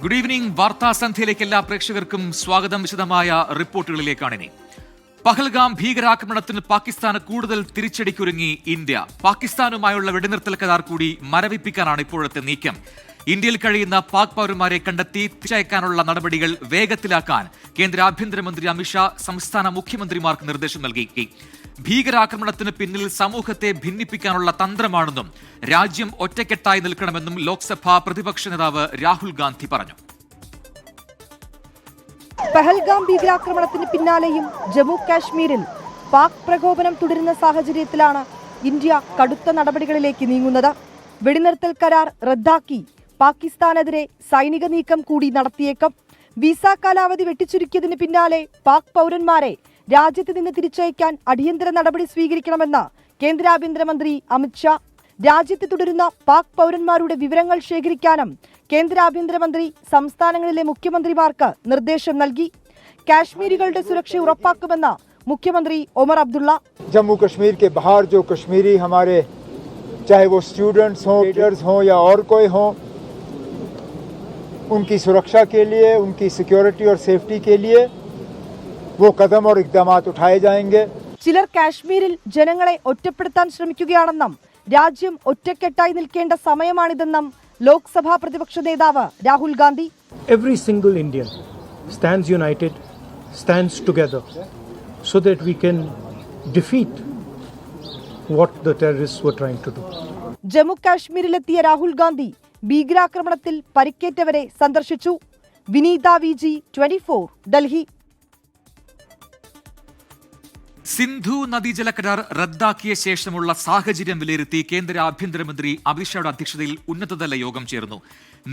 Good evening. വാർത്താ സന്ധ്യയിലേക്ക് എല്ലാ പ്രേക്ഷകർക്കും സ്വാഗതം. വിശദമായ റിപ്പോർട്ടുകളിലേക്കാണ് ഇനി. പഹൽഗാം ഭീകരാക്രമണത്തിന് പാകിസ്ഥാന് കൂടുതൽ തിരിച്ചടിക്കൊരുങ്ങി ഇന്ത്യ. പാകിസ്ഥാനുമായുള്ള വെടിനിർത്തൽ കരാർ കൂടി മരവിപ്പിക്കാനാണ് ഇപ്പോഴത്തെ നീക്കം. ഇന്ത്യയിൽ കഴിയുന്ന പാക് പൗരന്മാരെ കണ്ടെത്തി തിരിച്ചയക്കാനുള്ള നടപടികൾ വേഗത്തിലാക്കാൻ കേന്ദ്ര ആഭ്യന്തരമന്ത്രി അമിത്ഷാ സംസ്ഥാന മുഖ്യമന്ത്രിമാർക്ക് നിർദ്ദേശം നൽകി. ഭീകരാക്രമണത്തിന് പിന്നിൽ സമൂഹത്തെ ഭിന്നിപ്പിക്കാനുള്ള തന്ത്രമാണെന്നും രാജ്യം ഒറ്റക്കെട്ടായി നിൽക്കണമെന്നും ലോക്സഭാ പ്രതിപക്ഷ നേതാവ് രാഹുൽ ഗാന്ധി പറഞ്ഞു. പഹൽഗാം ഭീകരാക്രമണത്തിന് പിന്നാലെയും ജമ്മു കാശ്മീരിൽ പാക് പ്രകോപനം തുടരുന്ന സാഹചര്യത്തിലാണ് ഇന്ത്യ കടുത്ത നടപടികളിലേക്ക് നീങ്ങുന്നത്. വെടിനിർത്തൽ കരാർ റദ്ദാക്കി പാകിസ്ഥാനെതിരെ സൈനിക നീക്കം കൂടി നടത്തിയേക്കും. വിസ കാലാവധി വെട്ടിച്ചുരുക്കിയതിന് പിന്നാലെ പാക് പൗരന്മാരെ രാജ്യത്ത് നിന്ന് തിരിച്ചയക്കാൻ അടിയന്തര നടപടി സ്വീകരിക്കണമെന്ന് കേന്ദ്ര ആഭ്യന്തരമന്ത്രി അമിത്ഷാ. രാജ്യത്ത് തുടരുന്ന പാക് പൗരന്മാരുടെ വിവരങ്ങൾ ശേഖരിക്കാനും കേന്ദ്ര ആഭ്യന്തരമന്ത്രി സംസ്ഥാനങ്ങളിലെ മുഖ്യമന്ത്രിമാർക്ക് നിർദ്ദേശം നൽകി. കാശ്മീരികളുടെ സുരക്ഷ ഉറപ്പാക്കുമെന്ന് മുഖ്യമന്ത്രി ഒമർ അബ്ദുള്ള. जम्मू कश्मीर के बाहर जो कश्मीरी हमारे चाहे वो स्टूडेंट्स हों, लीडर्स हों या और कोई हों, उनकी सुरक्षा के लिए, उनकी सिक्योरिटी और सेफ्टी के लिए वो कदम और इक़दामात उठाए जाएंगे. ചിലർ കാശ്മീരിൽ ജനങ്ങളെ ഒറ്റപ്പെടുത്താൻ ശ്രമിക്കുകയാണെന്നും രാജ്യം ഒറ്റക്കെട്ടായി നിൽക്കേണ്ട സമയമാണിതെന്നും ലോക്സഭാ പ്രതിപക്ഷ നേതാവ് Rahul Gandhi. Every single Indian stands united, stands together so that we can defeat what the terrorists were trying to do. Jammu കാശ്മീരിലെത്തിയ Rahul Gandhi ഭീകരാക്രമണത്തിൽ പരിക്കേറ്റവരെ സന്ദർശിച്ചു. വിനീത വിജി, 24, ഡൽഹി. സിന്ധു നദീജല കരാർ റദ്ദാക്കിയ ശേഷമുള്ള സാഹചര്യം വിലയിരുത്തി കേന്ദ്ര ആഭ്യന്തരമന്ത്രി അമിത്ഷായുടെ അധ്യക്ഷതയിൽ ഉന്നതതല യോഗം ചേർന്നു.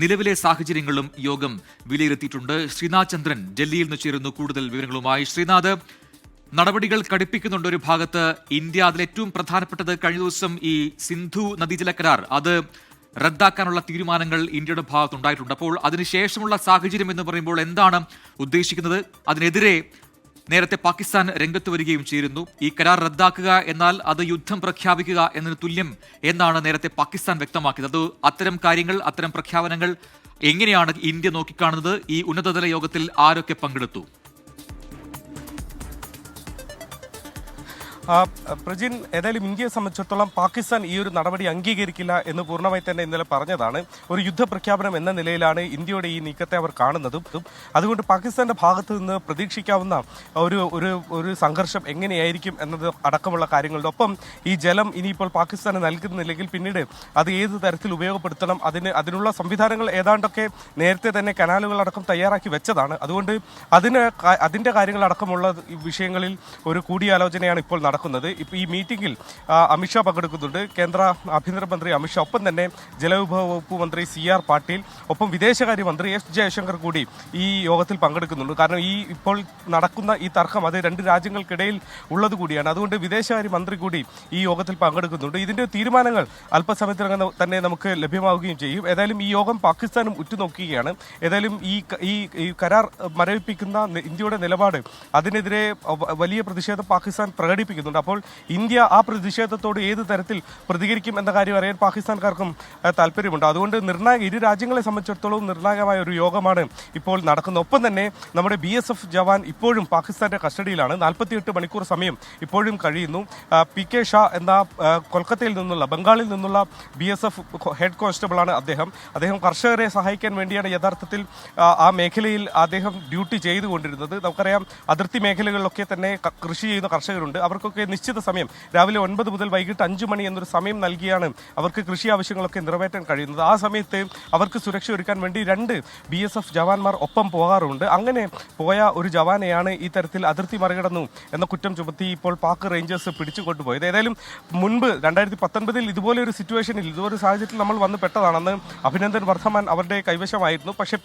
നിലവിലെ സാഹചര്യങ്ങളും യോഗം വിലയിരുത്തിയിട്ടുണ്ട്. ശ്രീനാഥ് ചന്ദ്രൻ ഡൽഹിയിൽ നിന്ന് ചേരുന്നു കൂടുതൽ വിവരങ്ങളുമായി. ശ്രീനാഥ്, നടപടികൾ കടുപ്പിക്കുന്നുണ്ട് ഒരു ഭാഗത്ത് ഇന്ത്യ. അതിലേറ്റവും പ്രധാനപ്പെട്ടത് കഴിഞ്ഞ ദിവസം ഈ സിന്ധു നദീജല കരാർ അത് റദ്ദാക്കാനുള്ള തീരുമാനങ്ങൾ ഇന്ത്യയുടെ ഭാഗത്തുണ്ടായിട്ടുണ്ട്. അപ്പോൾ അതിനുശേഷമുള്ള സാഹചര്യം എന്ന് പറയുമ്പോൾ എന്താണ് ഉദ്ദേശിക്കുന്നത്? അതിനെതിരെ നേരത്തെ പാകിസ്ഥാൻ രംഗത്ത് വരികയും ചെയ്തിരുന്നു. ഈ കരാർ റദ്ദാക്കുക എന്നാൽ അത് യുദ്ധം പ്രഖ്യാപിക്കുക എന്നതിന് തുല്യം എന്നാണ് നേരത്തെ പാകിസ്ഥാൻ വ്യക്തമാക്കിയത്. അത് അത്തരം കാര്യങ്ങൾ, അത്തരം പ്രഖ്യാപനങ്ങൾ എങ്ങനെയാണ് ഇന്ത്യ നോക്കിക്കാണുന്നത്? ഈ ഉന്നതതല യോഗത്തിൽ ആരൊക്കെ പങ്കെടുത്തു? പ്രജിൻ, ഏതായാലും ഇന്ത്യയെ സംബന്ധിച്ചിടത്തോളം പാകിസ്ഥാൻ ഈ ഒരു നടപടി അംഗീകരിക്കില്ല എന്ന് പൂർണ്ണമായി തന്നെ ഇന്നലെ പറഞ്ഞതാണ്. ഒരു യുദ്ധപ്രഖ്യാപനം എന്ന നിലയിലാണ് ഇന്ത്യയുടെ ഈ നീക്കത്തെ അവർ കാണുന്നതും. അതുകൊണ്ട് പാകിസ്ഥാന്റെ ഭാഗത്തു നിന്ന് പ്രതീക്ഷിക്കാവുന്ന ഒരു സംഘർഷം എങ്ങനെയായിരിക്കും എന്നത് അടക്കമുള്ള കാര്യങ്ങളുടെ ഒപ്പം ഈ ജലം ഇനിയിപ്പോൾ പാകിസ്ഥാന് നൽകുന്നില്ലെങ്കിൽ പിന്നീട് അത് ഏത് തരത്തിൽ ഉപയോഗപ്പെടുത്തണം, അതിനുള്ള സംവിധാനങ്ങൾ ഏതാണ്ടൊക്കെ നേരത്തെ തന്നെ കനാലുകളടക്കം തയ്യാറാക്കി വെച്ചതാണ്. അതുകൊണ്ട് അതിൻ്റെ കാര്യങ്ങളടക്കമുള്ള വിഷയങ്ങളിൽ ഒരു കൂടിയാലോചനയാണ് ഇപ്പോൾ നടക്കുന്നത്. ഇപ്പോൾ ഈ മീറ്റിംഗിൽ അമിത്ഷാ പങ്കെടുക്കുന്നുണ്ട്. കേന്ദ്ര ആഭ്യന്തരമന്ത്രി അമിത്ഷാ, ഒപ്പം തന്നെ ജലവിഭവ വകുപ്പ് മന്ത്രി CR പാട്ടീൽ, ഒപ്പം വിദേശകാര്യമന്ത്രി S ജയശങ്കർ കൂടി ഈ യോഗത്തിൽ പങ്കെടുക്കുന്നുണ്ട്. കാരണം ഈ ഇപ്പോൾ നടക്കുന്ന ഈ തർക്കം അത് രണ്ട് രാജ്യങ്ങൾക്കിടയിൽ ഉള്ളത് കൂടിയാണ്. അതുകൊണ്ട് വിദേശകാര്യമന്ത്രി കൂടി ഈ യോഗത്തിൽ പങ്കെടുക്കുന്നുണ്ട്. ഇതിന്റെ തീരുമാനങ്ങൾ അല്പസമയത്തിനകം തന്നെ നമുക്ക് ലഭ്യമാവുകയും ചെയ്യും. ഏതായാലും ഈ യോഗം പാകിസ്ഥാനും ഉറ്റുനോക്കുകയാണ്. ഏതായാലും ഈ കരാർ മരവിപ്പിക്കുന്ന ഇന്ത്യയുടെ നിലപാട്, അതിനെതിരെ വലിയ പ്രതിഷേധം പാകിസ്ഥാൻ പ്രകടിപ്പിക്കുന്നു. അപ്പോൾ ഇന്ത്യ ആ പ്രതിഷേധത്തോട് ഏത് തരത്തിൽ പ്രതികരിക്കും എന്ന കാര്യം അറിയാൻ പാകിസ്ഥാൻകാർക്കും താല്പര്യമുണ്ട്. അതുകൊണ്ട് ഇരു രാജ്യങ്ങളെ സംബന്ധിച്ചിടത്തോളം നിർണായകമായ ഒരു യോഗമാണ് ഇപ്പോൾ നടക്കുന്നത്. ഒപ്പം തന്നെ നമ്മുടെ BSF ജവാൻ ഇപ്പോഴും പാകിസ്ഥാന്റെ കസ്റ്റഡിയിലാണ്. 48 മണിക്കൂർ സമയം ഇപ്പോഴും കഴിയുന്നു. PK ഷാ എന്ന കൊൽക്കത്തയിൽ നിന്നുള്ള, ബംഗാളിൽ നിന്നുള്ള BSF ഹെഡ് കോൺസ്റ്റബിളാണ് അദ്ദേഹം. കർഷകരെ സഹായിക്കാൻ വേണ്ടിയാണ് യഥാർത്ഥത്തിൽ ആ മേഖലയിൽ അദ്ദേഹം ഡ്യൂട്ടി ചെയ്തുകൊണ്ടിരുന്നത്. നമുക്കറിയാം, അതിർത്തി മേഖലകളിലൊക്കെ തന്നെ കൃഷി ചെയ്യുന്ന കർഷകരുണ്ട്. അവർക്കൊക്കെ നിശ്ചിത സമയം രാവിലെ 9 മുതൽ വൈകിട്ട് 5 മണി എന്നൊരു സമയം നൽകിയാണ് അവർക്ക് കൃഷി ആവശ്യങ്ങളൊക്കെ നിറവേറ്റാൻ കഴിയുന്നത്. ആ സമയത്ത് അവർക്ക് സുരക്ഷ ഒരുക്കാൻ വേണ്ടി 2 BSF ജവാന്മാർ ഒപ്പം പോകാറുണ്ട്. അങ്ങനെ പോയ ഒരു ജവാനെയാണ് ഈ തരത്തിൽ അതിർത്തി മറികടന്നു എന്ന കുറ്റം ചുമത്തി ഇപ്പോൾ പാക് റേഞ്ചേഴ്സ് പിടിച്ചു കൊണ്ടുപോയത്. ഏതായാലും മുൻപ് 2019 ഇതുപോലെ ഒരു സിറ്റുവേഷനിൽ, ഇതുപോലെ സാഹചര്യത്തിൽ നമ്മൾ വന്ന് പെട്ടതാണെന്ന് അഭിനന്ദൻ വർദ്ധമാൻ അവരുടെ കൈവശമായിരുന്നു. പക്ഷേ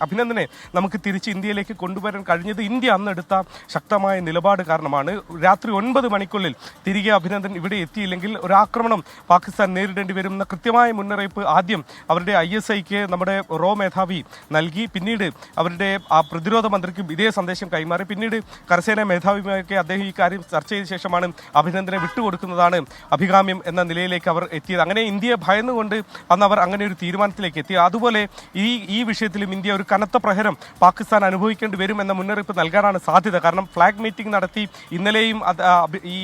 അഭിനന്ദനെ നമുക്ക് തിരിച്ച് ഇന്ത്യയിലേക്ക് കൊണ്ടുവരാൻ കഴിഞ്ഞത് ഇന്ത്യ അന്നെടുത്ത ശക്തമായ നിലപാട് കാരണമാണ്. രാത്രി 9 മണിക്കുള്ളിൽ തിരികെ അഭിനന്ദൻ ഇവിടെ എത്തിയില്ലെങ്കിൽ ഒരാക്രമണം പാകിസ്ഥാൻ നേരിടേണ്ടി വരുമെന്ന കൃത്യമായ മുന്നറിയിപ്പ് ആദ്യം അവരുടെ ISIക്ക് നമ്മുടെ റോ മേധാവി നൽകി. പിന്നീട് അവരുടെ ആ പ്രതിരോധ മന്ത്രിക്കും ഇതേ സന്ദേശം കൈമാറി. പിന്നീട് കരസേനാ മേധാവിയുമൊക്കെ അദ്ദേഹം ഈ കാര്യം ചർച്ച ചെയ്ത ശേഷമാണ് അഭിനന്ദനെ വിട്ടുകൊടുക്കുന്നതാണ് അഭികാമ്യം എന്ന നിലയിലേക്ക് അവർ എത്തിയത്. അങ്ങനെ ഇന്ത്യയെ ഭയന്നുകൊണ്ട് അന്ന് അവർ അങ്ങനെ ഒരു തീരുമാനത്തിലേക്ക് എത്തി. അതുപോലെ ഈ വിഷയത്തിലും ഇന്ത്യ ഒരു കനത്ത പ്രഹരം പാകിസ്ഥാൻ അനുഭവിക്കേണ്ടി വരും എന്ന മുന്നറിയിപ്പ് നൽകാനാണ് സാധ്യത. കാരണം ഫ്ലാഗ് മീറ്റിംഗ് നടത്തി ഇന്നലെയും ഈ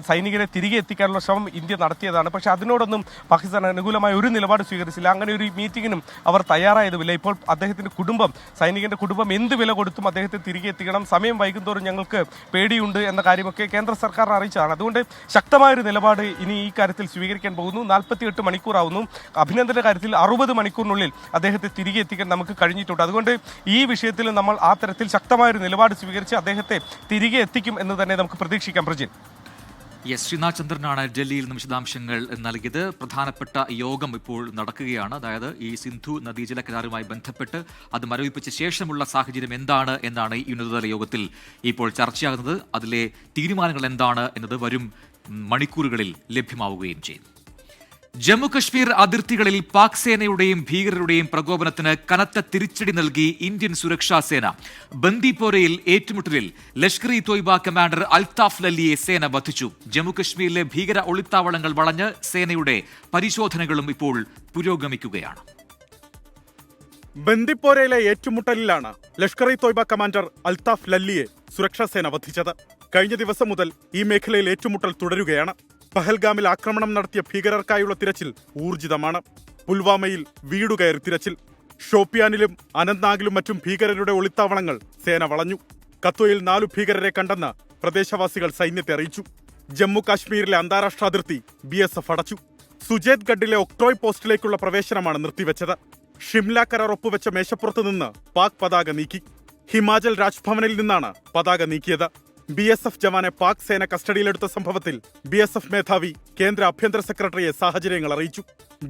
സൈനികരെ തിരികെ എത്തിക്കാനുള്ള ശ്രമം ഇന്ത്യ നടത്തിയതാണ്. പക്ഷേ അതിനോടൊന്നും പാകിസ്ഥാൻ അനുകൂലമായ ഒരു നിലപാട് സ്വീകരിച്ചില്ല. അങ്ങനെ ഒരു മീറ്റിങ്ങിനും അവർ തയ്യാറായതുമില്ല. ഇപ്പോൾ അദ്ദേഹത്തിന്റെ കുടുംബം, സൈനികന്റെ കുടുംബം എന്ത് വില കൊടുത്തും അദ്ദേഹത്തെ തിരികെ എത്തിക്കണം, സമയം വൈകുന്തോറും ഞങ്ങൾക്ക് പേടിയുണ്ട് എന്ന കാര്യമൊക്കെ കേന്ദ്ര സർക്കാർ അറിയിച്ചതാണ്. അതുകൊണ്ട് ശക്തമായൊരു നിലപാട് ഇനി ഈ കാര്യത്തിൽ സ്വീകരിക്കാൻ പോകുന്നു. 48 മണിക്കൂറാവുന്നു. അഭിനന്ദന്റെ കാര്യത്തിൽ 60 മണിക്കൂറിനുള്ളിൽ അദ്ദേഹത്തെ തിരികെ എത്തിക്കാൻ നമുക്ക് കഴിഞ്ഞിട്ടുണ്ട്. അതുകൊണ്ട് ഈ വിഷയത്തിൽ നമ്മൾ ആ തരത്തിൽ ശക്തമായൊരു നിലപാട് സ്വീകരിച്ച് അദ്ദേഹത്തെ തിരികെ എത്തിക്കും എന്ന് തന്നെ നമുക്ക് പ്രതീക്ഷിക്കാം. പ്രജിൻ. യെസ്, ശ്രീനാഥ് ചന്ദ്രനാണ് ഡൽഹിയിൽ നിന്ന് വിശദാംശങ്ങൾ നൽകിയത്. പ്രധാനപ്പെട്ട യോഗം ഇപ്പോൾ നടക്കുകയാണ്. അതായത് ഈ സിന്ധു നദീജല കരാറുമായി ബന്ധപ്പെട്ട് അത് മരവിപ്പിച്ച ശേഷമുള്ള സാഹചര്യം എന്താണ് എന്നാണ് ഈ ഉന്നതതല യോഗത്തിൽ ഇപ്പോൾ ചർച്ചയാകുന്നത്. അതിലെ തീരുമാനങ്ങൾ എന്താണ് എന്നത് വരും മണിക്കൂറുകളിൽ ലഭ്യമാവുകയും ചെയ്യും. ജമ്മു കശ്മീർ അതിർത്തികളിൽ പാക് സേനയുടെയും ഭീകരരുടെയും പ്രകോപനത്തിന് കനത്ത തിരിച്ചടി നൽകി ഇന്ത്യൻ സുരക്ഷാ സേന. ബന്ദിപ്പോരയിൽ ഏറ്റുമുട്ടലിൽ ലഷ്കർ ഇ തോയ്ബ കമാൻഡർ അൽതാഫ് ലല്ലിയെ സേന വധിച്ചു. ജമ്മു കശ്മീരിലെ ഭീകര ഒളിത്താവളങ്ങൾ വളഞ്ഞ് സേനയുടെ പരിശോധനകളും ഇപ്പോൾ പുരോഗമിക്കുകയാണ്. ബന്ദിപ്പോരയിലെ ഏറ്റുമുട്ടലിലാണ് ലഷ്കർ ഇ തോയ്ബ കമാൻഡർ അൽതാഫ് ലല്ലിയെ സുരക്ഷാ സേന വധിച്ചത്. കഴിഞ്ഞ ദിവസം മുതൽ ഈ മേഖലയിൽ ഏറ്റുമുട്ടൽ തുടരുകയാണ്. പഹൽഗാമിൽ ആക്രമണം നടത്തിയ ഭീകരർക്കായുള്ള തിരച്ചിൽ ഊർജിതമാണ്. പുൽവാമയിൽ വീടുകയറി തിരച്ചിൽ. ഷോപ്പിയാനിലും അനന്ത്നാഗിലും മറ്റും ഭീകരരുടെ ഒളിത്താവളങ്ങൾ സേന വളഞ്ഞു. കത്വയിൽ 4 ഭീകരരെ കണ്ടെന്ന് പ്രദേശവാസികൾ സൈന്യത്തെ അറിയിച്ചു. ജമ്മു കാശ്മീരിലെ അന്താരാഷ്ട്ര അതിർത്തി BSF അടച്ചു. സുജേത് ഗഡിലെ ഒക്ട്രോയ് പോസ്റ്റിലേക്കുള്ള പ്രവേശനമാണ് നിർത്തിവെച്ചത്. ഷിംല കരാർ ഒപ്പുവെച്ച മേശപ്പുറത്ത് നിന്ന് പാക് പതാക നീക്കി. ഹിമാചൽ രാജ്ഭവനിൽ നിന്നാണ് പതാക നീക്കിയത്. BSF ജവാനെ പാക് സേന കസ്റ്റഡിയിലെടുത്ത സംഭവത്തിൽ BSF മേധാവി കേന്ദ്ര ആഭ്യന്തര സെക്രട്ടറിയെ സാഹചര്യങ്ങൾ അറിയിച്ചു.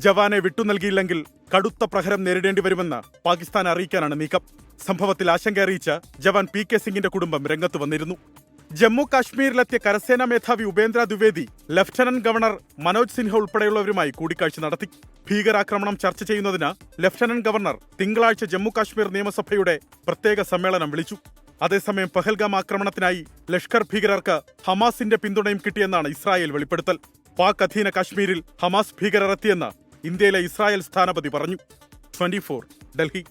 ജവാനെ വിട്ടുനൽകിയില്ലെങ്കിൽ കടുത്ത പ്രഹരം നേരിടേണ്ടി വരുമെന്ന് പാകിസ്ഥാൻ അറിയിക്കാനാണ് നീക്കം. സംഭവത്തിൽ ആശങ്ക അറിയിച്ച ജവാൻ PK സിംഗിന്റെ കുടുംബം രംഗത്ത് വന്നിരുന്നു. ജമ്മു കാശ്മീരിലെത്തിയ കരസേനാ മേധാവി ഉപേന്ദ്ര ദ്വിവേദി ലഫ്റ്റനന്റ് ഗവർണർ മനോജ് സിൻഹ ഉൾപ്പെടെയുള്ളവരുമായി കൂടിക്കാഴ്ച നടത്തി. ഭീകരാക്രമണം ചർച്ച ചെയ്യുന്നതിന് ലഫ്റ്റനന്റ് ഗവർണർ തിങ്കളാഴ്ച ജമ്മു കാശ്മീർ നിയമസഭയുടെ പ്രത്യേക സമ്മേളനം വിളിച്ചു. അതേസമയം പഹൽഗാം ആക്രമണത്തിനായി ലഷ്കർ ഭീകരർക്ക് ഹമാസിന്റെ പിന്തുണയും കിട്ടിയെന്നാണ് ഇസ്രായേൽ വെളിപ്പെടുത്തൽ. പാക് അധീന കാശ്മീരിൽ ഹമാസ് ഭീകരർ എത്തിയെന്ന് ഇന്ത്യയിലെ ഇസ്രായേൽ സ്ഥാനപതി പറഞ്ഞു. 24 ഡൽഹി.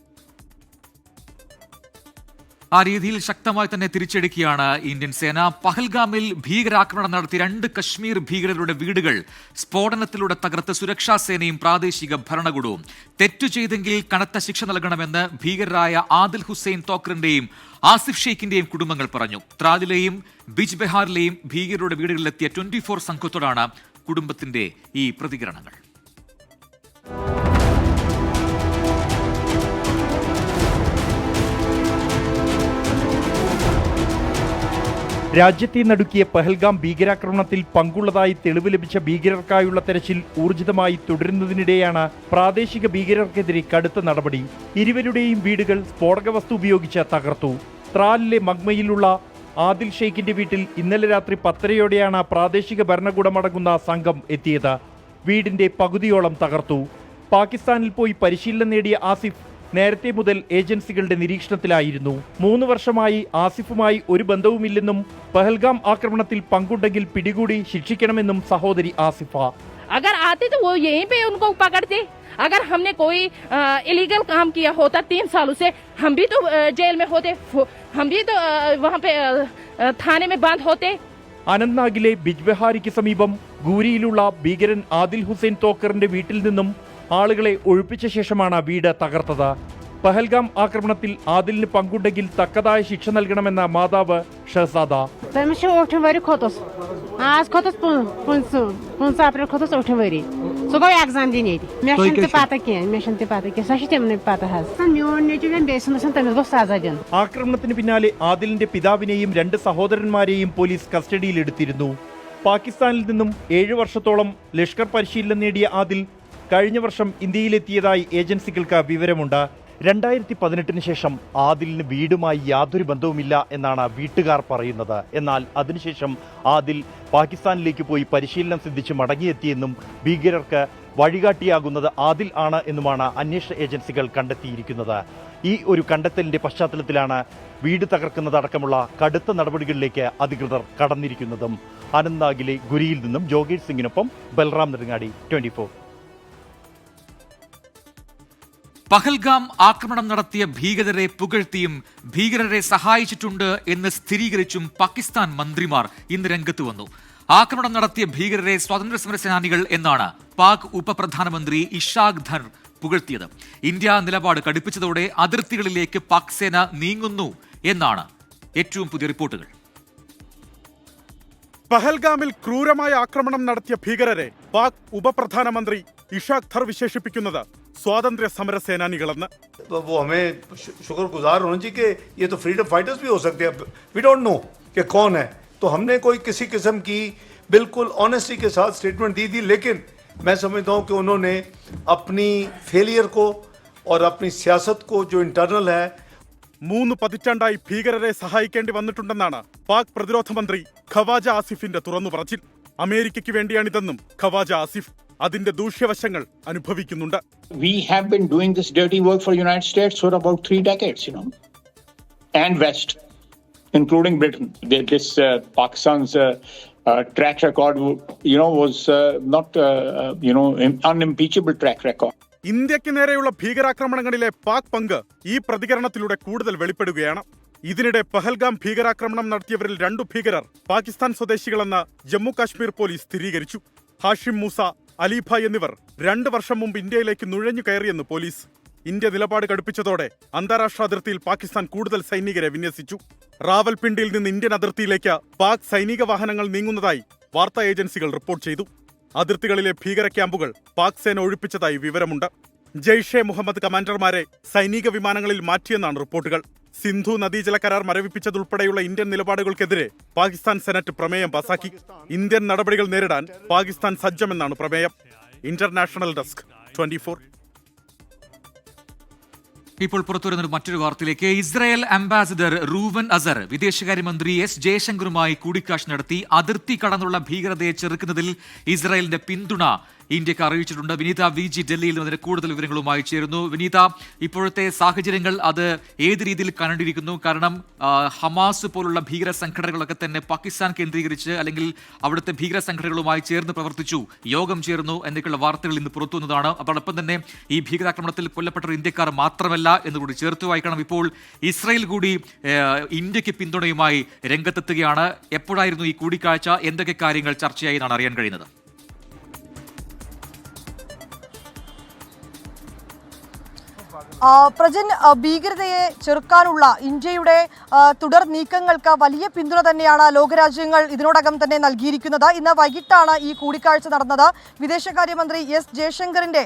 ആ രീതിയിൽ ശക്തമായി തന്നെ തിരിച്ചടിക്കുകയാണ് ഇന്ത്യൻ സേന. പഹൽഗാമിൽ ഭീകരാക്രമണം നടത്തി 2 കശ്മീർ ഭീകരരുടെ വീടുകൾ സ്ഫോടനത്തിലൂടെ തകർത്ത് സുരക്ഷാ സേനയും പ്രാദേശിക ഭരണകൂടവും. തെറ്റു ചെയ്തെങ്കിൽ കനത്ത ശിക്ഷ നൽകണമെന്ന് ഭീകരരായ ആദിൽ ഹുസൈൻ തോക്കറിന്റെയും ആസിഫ് ഷെയ്ഖിന്റെയും കുടുംബങ്ങൾ പറഞ്ഞു. ത്രാലിലെയും ബിജ് ബെഹാറിലെയും ഭീകരരുടെ വീടുകളിലെത്തിയ 24 സംഘത്തോടാണ് കുടുംബത്തിന്റെ ഈ പ്രതികരണങ്ങൾ. രാജ്യത്തെ നടുക്കിയ പഹൽഗാം ഭീകരാക്രമണത്തിൽ പങ്കുള്ളതായി തെളിവ് ലഭിച്ച ഭീകരർക്കായുള്ള തെരച്ചിൽ ഊർജിതമായി തുടരുന്നതിനിടെയാണ് പ്രാദേശിക ഭീകരർക്കെതിരെ കടുത്ത നടപടി. ഇരുവരുടെയും വീടുകൾ സ്ഫോടക വസ്തു ഉപയോഗിച്ച് തകർത്തു. ത്രാലിലെ മഗ്മയിലുള്ള ആദിൽ ഷെയ്ഖിന്റെ വീട്ടിൽ ഇന്നലെ രാത്രി 10:30യോടെയാണ് പ്രാദേശിക ഭരണകൂടമടങ്ങുന്ന സംഘം എത്തിയത്. വീടിന്റെ പകുതിയോളം തകർത്തു. പാകിസ്ഥാനിൽ പോയി പരിശീലനം നേടിയ ആസിഫ് നേരത്തെ മുതൽ ഏജൻസികളുടെ നിരീക്ഷണത്തിലായിരുന്നു. 3 വർഷമായി ആസിഫുമായി ഒരു ബന്ധവുമില്ലെന്നും പഹൽഗാം ആക്രമണത്തിൽ പങ്കുണ്ടെങ്കിൽ പിടികൂടി ശിക്ഷിക്കണമെന്നും സഹോദരി ആസിഫ. अगर आते तो वो यहीं पे उनको पकड़ते. अगर हमने कोई इलीगल काम किया होता 3 सालों से, हम भी तो जेल में होते, हम भी तो वहाँ पे थाने में बंद होते. അനന്ത്നാഗിലെ ബിജ്ബെഹാരിക്ക് സമീപം ഗൂരിയിലുള്ള ഭീകരൻ ആദിൽ ഹുസൈൻ തോക്കറിന്റെ വീട്ടിൽ നിന്നും ആളുകളെ ഒഴിപ്പിച്ച ശേഷമാണ് വീട് തകർത്തത്. പഹൽഗാം ആക്രമണത്തിൽ ആദിലിന് പങ്കുണ്ടെങ്കിൽ തക്കതായ ശിക്ഷ നൽകണമെന്ന മാതാവ് ഷഹസാദ. ആക്രമണത്തിന് പിന്നാലെ ആദിലിന്റെ പിതാവിനെയും 2 സഹോദരന്മാരെയും പോലീസ് കസ്റ്റഡിയിലെടുത്തിരുന്നു. പാകിസ്ഥാനിൽ നിന്നും 7 വർഷത്തോളം ലഷ്കർ പരിശീലനം നേടിയ ആദിൽ കഴിഞ്ഞ വർഷം ഇന്ത്യയിലെത്തിയതായി ഏജൻസികൾക്ക് വിവരമുണ്ട്. 2018 ശേഷം ആദിലിന് വീടുമായി യാതൊരു ബന്ധവുമില്ല എന്നാണ് വീട്ടുകാർ പറയുന്നത്. എന്നാൽ അതിനുശേഷം ആദിൽ പാകിസ്ഥാനിലേക്ക് പോയി പരിശീലനം സിദ്ധിച്ച് മടങ്ങിയെത്തിയെന്നും ഭീകരർക്ക് വഴികാട്ടിയാകുന്നത് ആദിൽ ആണ് എന്നുമാണ് അന്വേഷണ ഏജൻസികൾ കണ്ടെത്തിയിരിക്കുന്നത്. ഈ ഒരു കണ്ടെത്തലിന്റെ പശ്ചാത്തലത്തിലാണ് വീട് തകർക്കുന്നതടക്കമുള്ള കടുത്ത നടപടികളിലേക്ക് അധികൃതർ കടന്നിരിക്കുന്നതും. ആനന്ദാഗിലെ ഗുരിയിൽ നിന്നും ജോഗേഷ് സിംഗിനൊപ്പം ബൽറാം നെടുങ്ങാടി, 24. പഹൽഗാം ആക്രമണം നടത്തിയ ഭീകരരെ പുകഴ്ത്തിയും ഭീകരരെ സഹായിച്ചിട്ടുണ്ട് എന്ന് സ്ഥിരീകരിച്ചും പാകിസ്ഥാൻ മന്ത്രിമാർ ഇന്ന് രംഗത്ത് വന്നു. ആക്രമണം നടത്തിയ ഭീകരരെ സ്വാതന്ത്ര്യ സമര സേനാനികൾ എന്നാണ് പാക് ഉപപ്രധാനമന്ത്രി ഇഷാഖ് ധർ പുകഴ്ത്തിയത്. ഇന്ത്യ നിലപാട് കടുപ്പിച്ചതോടെ അതിർത്തികളിലേക്ക് പാക് സേന നീങ്ങുന്നു എന്നാണ് ഏറ്റവും പുതിയ റിപ്പോർട്ടുകൾ. പഹൽഗാമിൽ ക്രൂരമായ ആക്രമണം നടത്തിയ ഭീകരരെ പാക് ഉപപ്രധാനമന്ത്രി ഇഷാഖ് ധർ വിശേഷിപ്പിക്കുന്നത് स्वातंत्र्य समर सेनानिകളെന്ന്. वो हमें शुक्रगुजार होना चाहिए कि ये तो फ्रीडम फाइटर्स भी हो सकते हैं. वी डोंट नो कि कौन है, तो हमने कोई किसी किस्म की बिल्कुल ऑनेस्टी के साथ स्टेटमेंट दी थी, लेकिन मैं समझता हूं कि उन्होंने अपनी फेलियर को और अपनी सियासत को जो इंटरनल है 3 പതിറ്റാണ്ടായി ഭീകരരെ സഹായിക്കേണ്ടി വന്നിട്ടുണ്ടെന്നാണ് പാക് പ്രതിരോധ മന്ത്രി ഖവാജ ആസിഫിന്റെ തുറന്നു പറച്ചിൽ. അമേരിക്കയ്ക്ക് വേണ്ടിയാണിതെന്നും ഖവാജ ആസിഫ് അതിന്റെ ദൂഷ്യവശങ്ങൾ അനുഭവിക്കുന്നുണ്ട്. We have been doing this dirty work for United States for about 3 decades, and West, including Britain. This Pakistan's track record, was not, unimpeachable track record. ഇന്ത്യക്ക് നേരെയുള്ള ഭീകരാക്രമണങ്ങളിലെ പാക് പങ്ക് ഈ പ്രതികരണത്തിലൂടെ കൂടുതൽ വെളിപ്പെടുകയാണ്. ഇതിനിടെ പഹൽഗാം ഭീകരാക്രമണം നടത്തിയവരിൽ 2 ഭീകരർ പാകിസ്ഥാൻ സ്വദേശികളെന്ന് ജമ്മു കാശ്മീർ പോലീസ് സ്ഥിരീകരിച്ചു. ഹാഷിം മൂസ, അലിഭായ് എന്നിവർ 2 വർഷം മുമ്പ് ഇന്ത്യയിലേക്ക് നുഴഞ്ഞു കയറിയെന്ന് പോലീസ്. ഇന്ത്യ നിലപാട് കടുപ്പിച്ചതോടെ അന്താരാഷ്ട്ര അതിർത്തിയിൽ പാകിസ്ഥാൻ കൂടുതൽ സൈനികരെ വിന്യസിച്ചു. റാവൽപിണ്ടിയിൽ നിന്ന് ഇന്ത്യൻ അതിർത്തിയിലേക്ക് പാക് സൈനിക വാഹനങ്ങൾ നീങ്ങുന്നതായി വാർത്താ ഏജൻസികൾ റിപ്പോർട്ട് ചെയ്തു. അതിർത്തികളിലെ ഭീകര ക്യാമ്പുകൾ പാക് സേന ഒഴിപ്പിച്ചതായി വിവരമുണ്ട്. ജെയ്ഷെ മുഹമ്മദ് കമാൻഡർമാരെ സൈനിക വിമാനങ്ങളിൽ മാറ്റിയെന്നാണ് റിപ്പോർട്ടുകൾ. സിന്ധു നദീജല കരാർ മരവിപ്പിച്ചതുൾപ്പെടെയുള്ള ഇന്ത്യൻ നിലപാടുകൾക്കെതിരെ പാകിസ്ഥാൻ സെനറ്റ് പ്രമേയം പാസാക്കി. ഇന്ത്യൻ നടപടികൾ നേരിടാൻ പാകിസ്ഥാൻ സജ്ജമെന്നാണ് പ്രമേയം. International desk, 24. ഇപ്പോൾ പുറത്തുവരുന്ന മറ്റൊരു വാർത്തയിലേക്ക്. ഇസ്രായേൽ അംബാസിഡർ റൂവൻ അസർ വിദേശകാര്യമന്ത്രി എസ് ജയശങ്കറുമായി കൂടിക്കാഴ്ച നടത്തി. അതിർത്തി കടന്നുള്ള ഭീകരതയെ ചെറുക്കുന്നതിൽ ഇസ്രായേലിന്റെ പിന്തുണ ഇന്ത്യക്ക് അറിയിച്ചിട്ടുണ്ട്. വിനീത VG ഡൽഹിയിൽ നിന്ന് കൂടുതൽ വിവരങ്ങളുമായി ചേരുന്നു. വിനീത, ഇപ്പോഴത്തെ സാഹചര്യങ്ങൾ അത് ഏത് രീതിയിൽ കണ്ടിരിക്കുന്നു? കാരണം ഹമാസ് പോലുള്ള ഭീകര സംഘടനകളൊക്കെ തന്നെ പാകിസ്ഥാൻ കേന്ദ്രീകരിച്ച് അല്ലെങ്കിൽ അവിടുത്തെ ഭീകര സംഘടനകളുമായി ചേർന്ന് പ്രവർത്തിച്ചു, യോഗം ചേർന്നു എന്നൊക്കെയുള്ള വാർത്തകൾ ഇന്ന് പുറത്തു വന്നതാണ്. അതോടൊപ്പം തന്നെ ഈ ഭീകരാക്രമണത്തിൽ കൊല്ലപ്പെട്ട ഇന്ത്യക്കാർ മാത്രമല്ല എന്നുകൂടി ചേർത്ത് വായിക്കണം. ഇപ്പോൾ ഇസ്രായേൽ കൂടി ഇന്ത്യക്ക് പിന്തുണയുമായി രംഗത്തെത്തുകയാണ്. എപ്പോഴായിരുന്നു ഈ കൂടിക്കാഴ്ച? എന്തൊക്കെ കാര്യങ്ങൾ ചർച്ചയായി എന്നാണ് അറിയാൻ കഴിയുന്നത്? പ്രജൻ, ഭീകരതയെ ചെറുക്കാനുള്ള ഇന്ത്യയുടെ തുടർ നീക്കങ്ങൾക്ക് വലിയ പിന്തുണ തന്നെയാണ് ലോകരാജ്യങ്ങൾ ഇതിനോടകം തന്നെ നൽകിയിരിക്കുന്നത്. ഇന്ന് വൈകിട്ടാണ് ഈ കൂടിക്കാഴ്ച നടന്നത്. വിദേശകാര്യമന്ത്രി എസ് ജയശങ്കറിന്റെ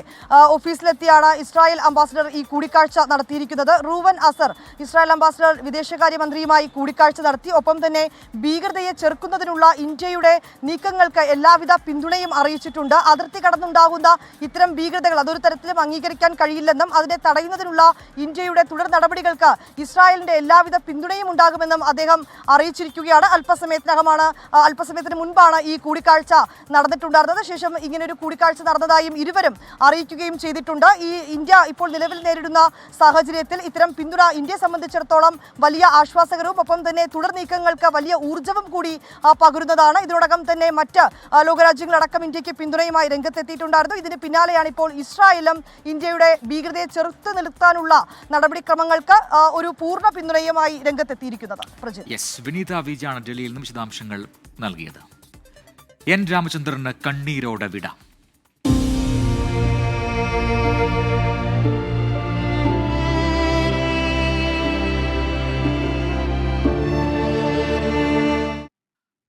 ഓഫീസിലെത്തിയാണ് ഇസ്രായേൽ അംബാസിഡർ ഈ കൂടിക്കാഴ്ച നടത്തിയിരിക്കുന്നത്. റൂവൻ അസർ ഇസ്രായേൽ അംബാസിഡർ വിദേശകാര്യമന്ത്രിയുമായി കൂടിക്കാഴ്ച നടത്തി. ഒപ്പം തന്നെ ഭീകരതയെ ചെറുക്കുന്നതിനുള്ള ഇന്ത്യയുടെ നീക്കങ്ങൾക്ക് എല്ലാവിധ പിന്തുണയും അറിയിച്ചിട്ടുണ്ട്. അതിർത്തി കടന്നുണ്ടാകുന്ന ഇത്തരം ഭീകരതകൾ അതൊരു തരത്തിലും അംഗീകരിക്കാൻ കഴിയില്ലെന്നും അതിനെ തടയുന്നതിനുള്ള ഇന്ത്യയുടെ തുടർ നടപടികൾക്ക് ഇസ്രായേലിന്റെ എല്ലാവിധ പിന്തുണയും ഉണ്ടാകുമെന്നും അദ്ദേഹം അറിയിച്ചിരിക്കുകയാണ്. അല്പസമയത്തിന് മുൻപാണ് ഈ കൂടിക്കാഴ്ച നടന്നിട്ടുണ്ടായിരുന്നത്. ശേഷം ഇങ്ങനൊരു കൂടിക്കാഴ്ച നടന്നതായും ഇരുവരും അറിയിക്കുകയും ചെയ്തിട്ടുണ്ട്. ഈ ഇന്ത്യ ഇപ്പോൾ നിലവിൽ നേരിടുന്ന സാഹചര്യത്തിൽ ഇത്തരം പിന്തുണ ഇന്ത്യയെ സംബന്ധിച്ചിടത്തോളം വലിയ ആശ്വാസകരവും ഒപ്പം തന്നെ തുടർ നീക്കങ്ങൾക്ക് വലിയ ഊർജ്ജവും കൂടി പകരുന്നതാണ്. ഇതിനോടകം തന്നെ മറ്റ് ലോകരാജ്യങ്ങളടക്കം ഇന്ത്യക്ക് പിന്തുണയുമായി രംഗത്തെത്തിയിട്ടുണ്ടായിരുന്നു. ഇതിന് പിന്നാലെയാണ് ഇപ്പോൾ ഇസ്രായേലും ഇന്ത്യയുടെ ഭീകരതയെ ചെറുത്തു നിർത്താനുള്ള നടപടിക്രമങ്ങൾക്ക് ഒരു പൂർണ്ണ പിന്തുണയുമായി രംഗത്തെത്തിയിരിക്കുന്നത്. വിനീത VG ആണ് ഡൽഹിയിൽ നിന്നും വിശദാംശങ്ങൾ നൽകിയത്. എൻ രാമചന്ദ്രന് കണ്ണീരോടെ വിട.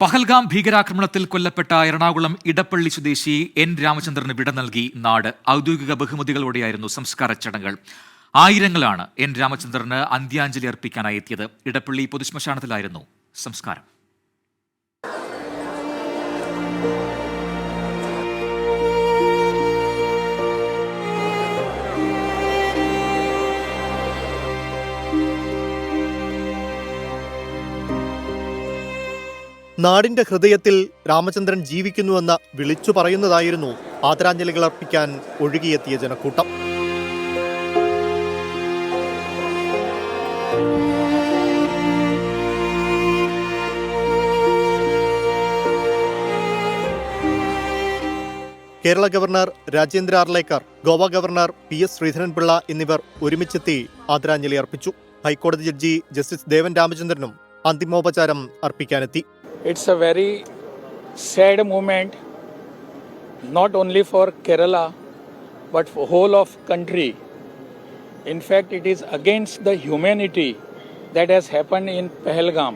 പഹൽഗാം ഭീകരാക്രമണത്തിൽ കൊല്ലപ്പെട്ട എറണാകുളം ഇടപ്പള്ളി സ്വദേശി എൻ രാമചന്ദ്രന് വിട നൽകി നാട്. ഔദ്യോഗിക ബഹുമതികളോടെയായിരുന്നു സംസ്കാര ചടങ്ങുകൾ. ആയിരങ്ങളാണ് എൻ രാമചന്ദ്രന് അന്ത്യാഞ്ജലി അർപ്പിക്കാനായി എത്തിയത്. ഇടപ്പള്ളി പൊതുശ്മശാനത്തിലായിരുന്നു സംസ്കാരം. നാടിന്റെ ഹൃദയത്തിൽ രാമചന്ദ്രൻ ജീവിക്കുന്നുവെന്ന് വിളിച്ചു പറയുന്നതായിരുന്നു ആദരാഞ്ജലികൾ അർപ്പിക്കാൻ ഒഴുകിയെത്തിയ ജനക്കൂട്ടം. Kerala governor Rajendra Arlekar, Goa governor PS Sreedharan Pillai എന്നിവർ ഒരുമിച്ചെത്തി ആദരാഞ്ജലി അർപ്പിച്ചു. ഹൈക്കോടതി ജഡ്ജി ജസ്റ്റിസ് ദേവൻ രാമചന്ദ്രനും അന്തിമോപചാരം അർപ്പിക്കാനെത്തി. It's a very sad moment, not only for Kerala, but for whole of country. In fact, it is against the humanity that has happened in Pahalgam.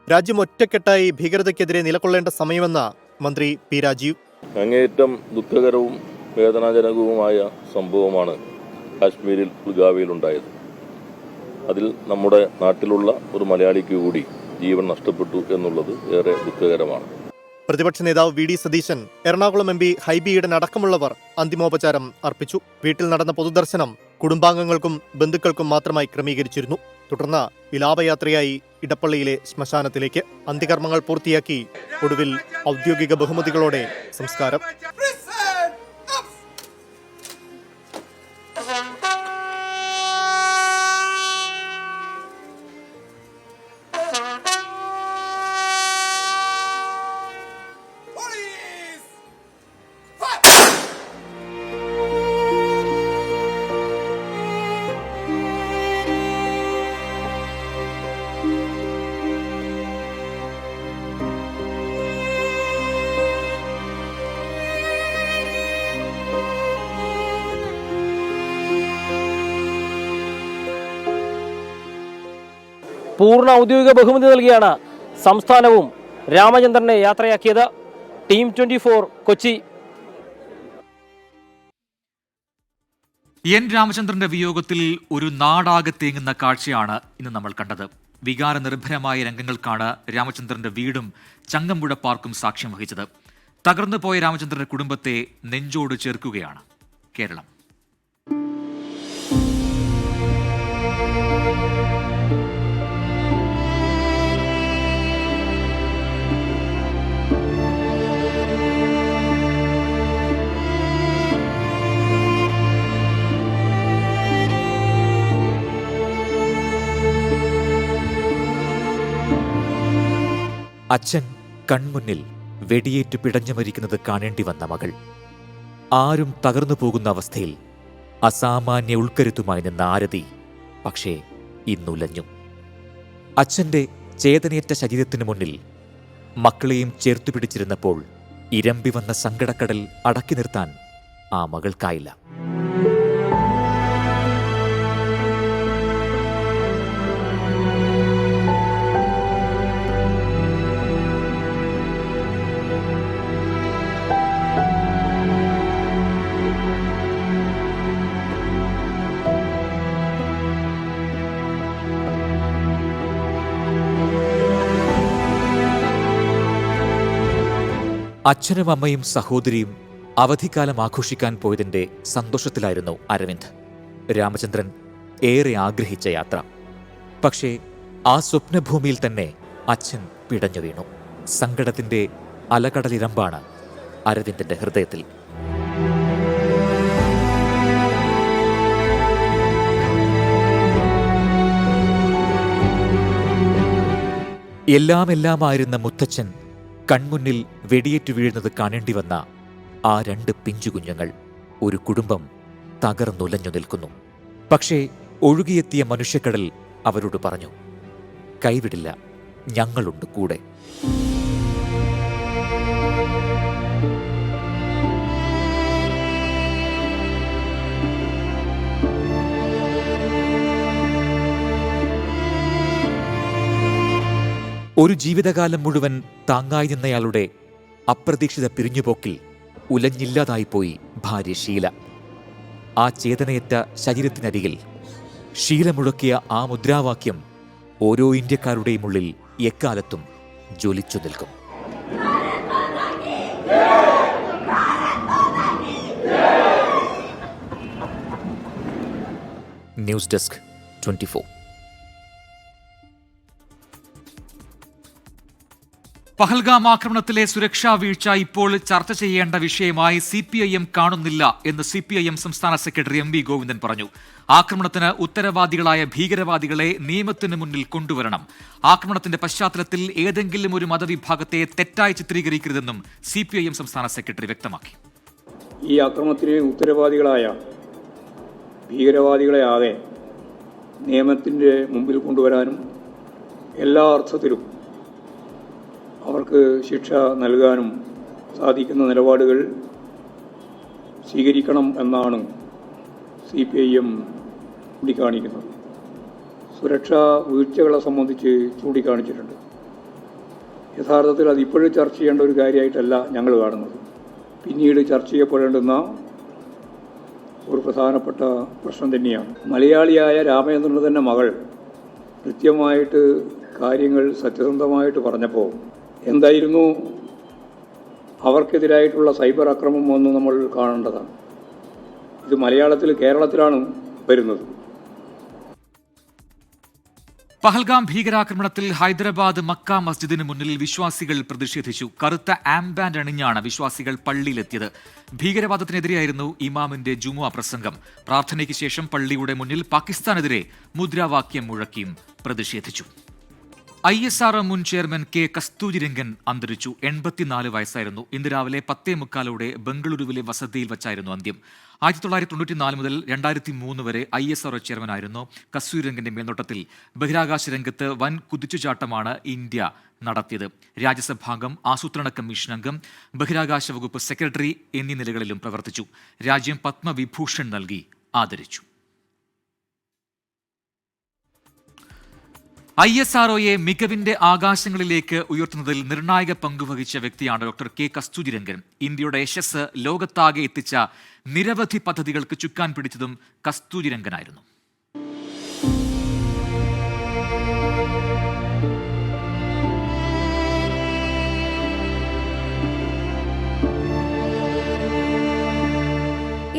രാജ്യം ഒറ്റക്കെട്ടായി ഭീകരതയ്ക്കെതിരെ നിലകൊള്ളേണ്ട സമയമെന്ന് മന്ത്രി P. രാജീവ്. അങ്ങേയറ്റം ദുഃഖകരവും വേദനാജനകവുമായ സംഭവമാണ് കാശ്മീരിൽ പുൽഗാവിയിലുണ്ടായത്. അതിൽ നമ്മുടെ നാട്ടിലുള്ള ഒരു മലയാളിക്ക് കൂടി ജീവൻ നഷ്ടപ്പെട്ടു എന്നുള്ളത് ഏറെ ദുഃഖകരമാണ്. പ്രതിപക്ഷ നേതാവ് VD സതീശൻ, എറണാകുളം MP ഹൈബി ഈഡൻ അടക്കമുള്ളവർ അന്തിമോപചാരം അർപ്പിച്ചു. വീട്ടിൽ നടന്ന പൊതുദർശനം കുടുംബാംഗങ്ങൾക്കും ബന്ധുക്കൾക്കും മാത്രമായി ക്രമീകരിച്ചിരുന്നു. തുടർന്ന് വിലാപയാത്രയായി ഇടപ്പള്ളിയിലെ ശ്മശാനത്തിലേക്ക്. അന്ത്യകർമ്മങ്ങൾ പൂർത്തിയാക്കി ഒടുവിൽ ഔദ്യോഗിക ബഹുമതികളോടെ സംസ്കാരം. പൂർണ്ണ ഔദ്യോഗിക ബഹുമതി നൽകിയാണ് സംസ്ഥാനവും രാമചന്ദ്രനെ യാത്രയാക്കിയത്. ടീം 24 കൊച്ചി. എൻ രാമചന്ദ്രന്റെ വിയോഗത്തിൽ ഒരു നാടാകെ തേങ്ങുന്ന കാഴ്ചയാണ് ഇന്ന് നമ്മൾ കണ്ടത്. വികാരനിർഭരമായ രംഗങ്ങൾക്കാണ് രാമചന്ദ്രന്റെ വീടും ചങ്ങമ്പുഴ പാർക്കും സാക്ഷ്യം വഹിച്ചത്. തകർന്നുപോയ രാമചന്ദ്രന്റെ കുടുംബത്തെ നെഞ്ചോട് ചേർക്കുകയാണ് കേരളം. അച്ഛൻ കൺമുന്നിൽ വെടിയേറ്റ് പിടഞ്ഞു മരിക്കുന്നത് കാണേണ്ടി വന്ന മകൾ, ആരും തകർന്നു പോകുന്ന അവസ്ഥയിൽ അസാമാന്യ ഉൾക്കരുത്തുമായി നിന്ന ആരതി പക്ഷേ ഇന്നുലഞ്ഞു. അച്ഛൻ്റെ ചേതനയേറ്റ ശരീരത്തിനു മുന്നിൽ മക്കളെയും ചേർത്തു പിടിച്ചിരുന്നപ്പോൾ ഇരമ്പി വന്ന സങ്കടക്കടൽ അടക്കി നിർത്താൻ ആ മകൾക്കായില്ല. അച്ഛനും അമ്മയും സഹോദരിയും അവധിക്കാലം ആഘോഷിക്കാൻ പോയതിൻ്റെ സന്തോഷത്തിലായിരുന്നു അരവിന്ദ്. രാമചന്ദ്രൻ ഏറെ ആഗ്രഹിച്ച യാത്ര. പക്ഷേ ആ സ്വപ്നഭൂമിയിൽ തന്നെ അച്ഛൻ പിടഞ്ഞു വീണു. സങ്കടത്തിൻ്റെ അലകടലിരമ്പാണ് അരവിന്ദിന്റെ ഹൃദയത്തിൽ. എല്ലാമായിരുന്ന മുത്തച്ഛൻ കൺമുന്നിൽ വെടിയേറ്റു വീഴുന്നത് കാണേണ്ടി വന്ന ആ 2 പിഞ്ചുകുഞ്ഞുങ്ങൾ, ഒരു കുടുംബം തകർന്നുലഞ്ഞു നിൽക്കുന്നു. പക്ഷേ ഒഴുകിയെത്തിയ മനുഷ്യക്കടൽ അവരോട് പറഞ്ഞു, കൈവിടില്ല, ഞങ്ങളുണ്ട് കൂടെ. ഒരു ജീവിതകാലം മുഴുവൻ താങ്ങായി നിന്നയാളുടെ അപ്രതീക്ഷിത പിരിഞ്ഞുപോക്കിൽ ഉലഞ്ഞില്ലാതായിപ്പോയി ഭാര്യ ഷീല. ആ ചേതനയേറ്റ ശരീരത്തിനരികിൽ ഷീല മുഴക്കിയ ആ മുദ്രാവാക്യം ഓരോ ഇന്ത്യക്കാരുടെയും ഉള്ളിൽ എക്കാലത്തും ജ്വലിച്ചു നിൽക്കും. News desk 24. പഹൽഗാം ആക്രമണത്തിലെ സുരക്ഷാ വീഴ്ച ഇപ്പോൾ ചർച്ച ചെയ്യേണ്ട വിഷയമായി CPIM കാണുന്നില്ല എന്ന് CPIM സംസ്ഥാന സെക്രട്ടറി MV ഗോവിന്ദൻ പറഞ്ഞു. ആക്രമണത്തിന് ഉത്തരവാദികളായ ഭീകരവാദികളെ നിയമത്തിന് മുന്നിൽ കൊണ്ടുവരണം. ആക്രമണത്തിന്റെ പശ്ചാത്തലത്തിൽ ഏതെങ്കിലും ഒരു മതവിഭാഗത്തെ തെറ്റായി ചിത്രീകരിക്കരുതെന്നും CPIM സംസ്ഥാന സെക്രട്ടറി വ്യക്തമാക്കി. ഈ ആക്രമണത്തിന് ഉത്തരവാദികളായ ഭീകരവാദികളെ ആകെ നിയമത്തിൻ്റെ മുമ്പിൽ കൊണ്ടുവരാനും എല്ലാ അർത്ഥത്തിലും അവർക്ക് ശിക്ഷ നൽകാനും സാധിക്കുന്ന നിലപാടുകൾ സ്വീകരിക്കണം എന്നാണ് CPIM ചൂണ്ടിക്കാണിക്കുന്നത്. സുരക്ഷാ വീഴ്ചകളെ സംബന്ധിച്ച് ചൂണ്ടിക്കാണിച്ചിട്ടുണ്ട്. യഥാർത്ഥത്തിൽ അതിപ്പോഴും ചർച്ച ചെയ്യേണ്ട ഒരു കാര്യമായിട്ടല്ല ഞങ്ങൾ കാണുന്നത്. പിന്നീട് ചർച്ച ചെയ്യപ്പെടേണ്ടുന്ന ഒരു പ്രധാനപ്പെട്ട പ്രശ്നം തന്നെയാണ്. മലയാളിയായ രാമചന്ദ്രൻ്റെ തന്നെ മകൾ കൃത്യമായിട്ട് കാര്യങ്ങൾ സത്യസന്ധമായിട്ട് പറഞ്ഞപ്പോൾ എന്തായിരുന്നു അവർക്കെതിരായിട്ടുള്ള സൈബർ ആക്രമണം എന്ന് നമ്മൾ കാണേണ്ടതാണ്. ഇത് മലയാളത്തിൽ കേരളത്തിലാണ് വരുന്നത്. പഹൽഗാം ഭീകരാക്രമണത്തിൽ ഹൈദരാബാദ് മക്ക മസ്ജിദിന് മുന്നിൽ വിശ്വാസികൾ പ്രതിഷേധിച്ചു. കറുത്ത ആംബാൻഡ് അണിഞ്ഞാണ് വിശ്വാസികൾ പള്ളിയിലെത്തിയത്. ഭീകരവാദത്തിനെതിരെയായിരുന്നു ഇമാമിന്റെ ജുമുഅ പ്രസംഗം. പ്രാർത്ഥനയ്ക്ക് ശേഷം പള്ളിയുടെ മുന്നിൽ പാകിസ്ഥാനെതിരെ മുദ്രാവാക്യം മുഴക്കിയും പ്രതിഷേധിച്ചു. ISR മുൻ ചെയർമാൻ K. കസ്തൂരിരംഗൻ അന്തരിച്ചു. 84 വയസ്സായിരുന്നു. ഇന്ന് രാവിലെ 10:45 ബംഗളൂരുവിലെ വസതിയിൽ വച്ചായിരുന്നു അന്ത്യം. 1994 മുതൽ 2003 വരെ ISR ചെയർമാനായിരുന്നു. കസ്തൂരിരംഗന്റെ മേൽനോട്ടത്തിൽ ബഹിരാകാശ രംഗത്ത് വൻ കുതിച്ചുചാട്ടമാണ് ഇന്ത്യ നടത്തിയത്. രാജ്യസഭാംഗം, ആസൂത്രണ കമ്മീഷൻ അംഗം, ബഹിരാകാശ വകുപ്പ് സെക്രട്ടറി എന്നീ നിലകളിലും പ്രവർത്തിച്ചു. രാജ്യം പത്മവിഭൂഷൺ നൽകി ആദരിച്ചു. ISROയെ മികവിന്റെ ആകാശങ്ങളിലേക്ക് ഉയർത്തുന്നതിൽ നിർണായക പങ്കുവഹിച്ച വ്യക്തിയാണ് ഡോക്ടർ K. കസ്തൂരിരംഗൻ. ഇന്ത്യയുടെ യശസ് ലോകത്താകെ എത്തിച്ച നിരവധി പദ്ധതികൾക്ക് ചുക്കാൻ പിടിച്ചതും കസ്തൂരിരംഗനായിരുന്നു.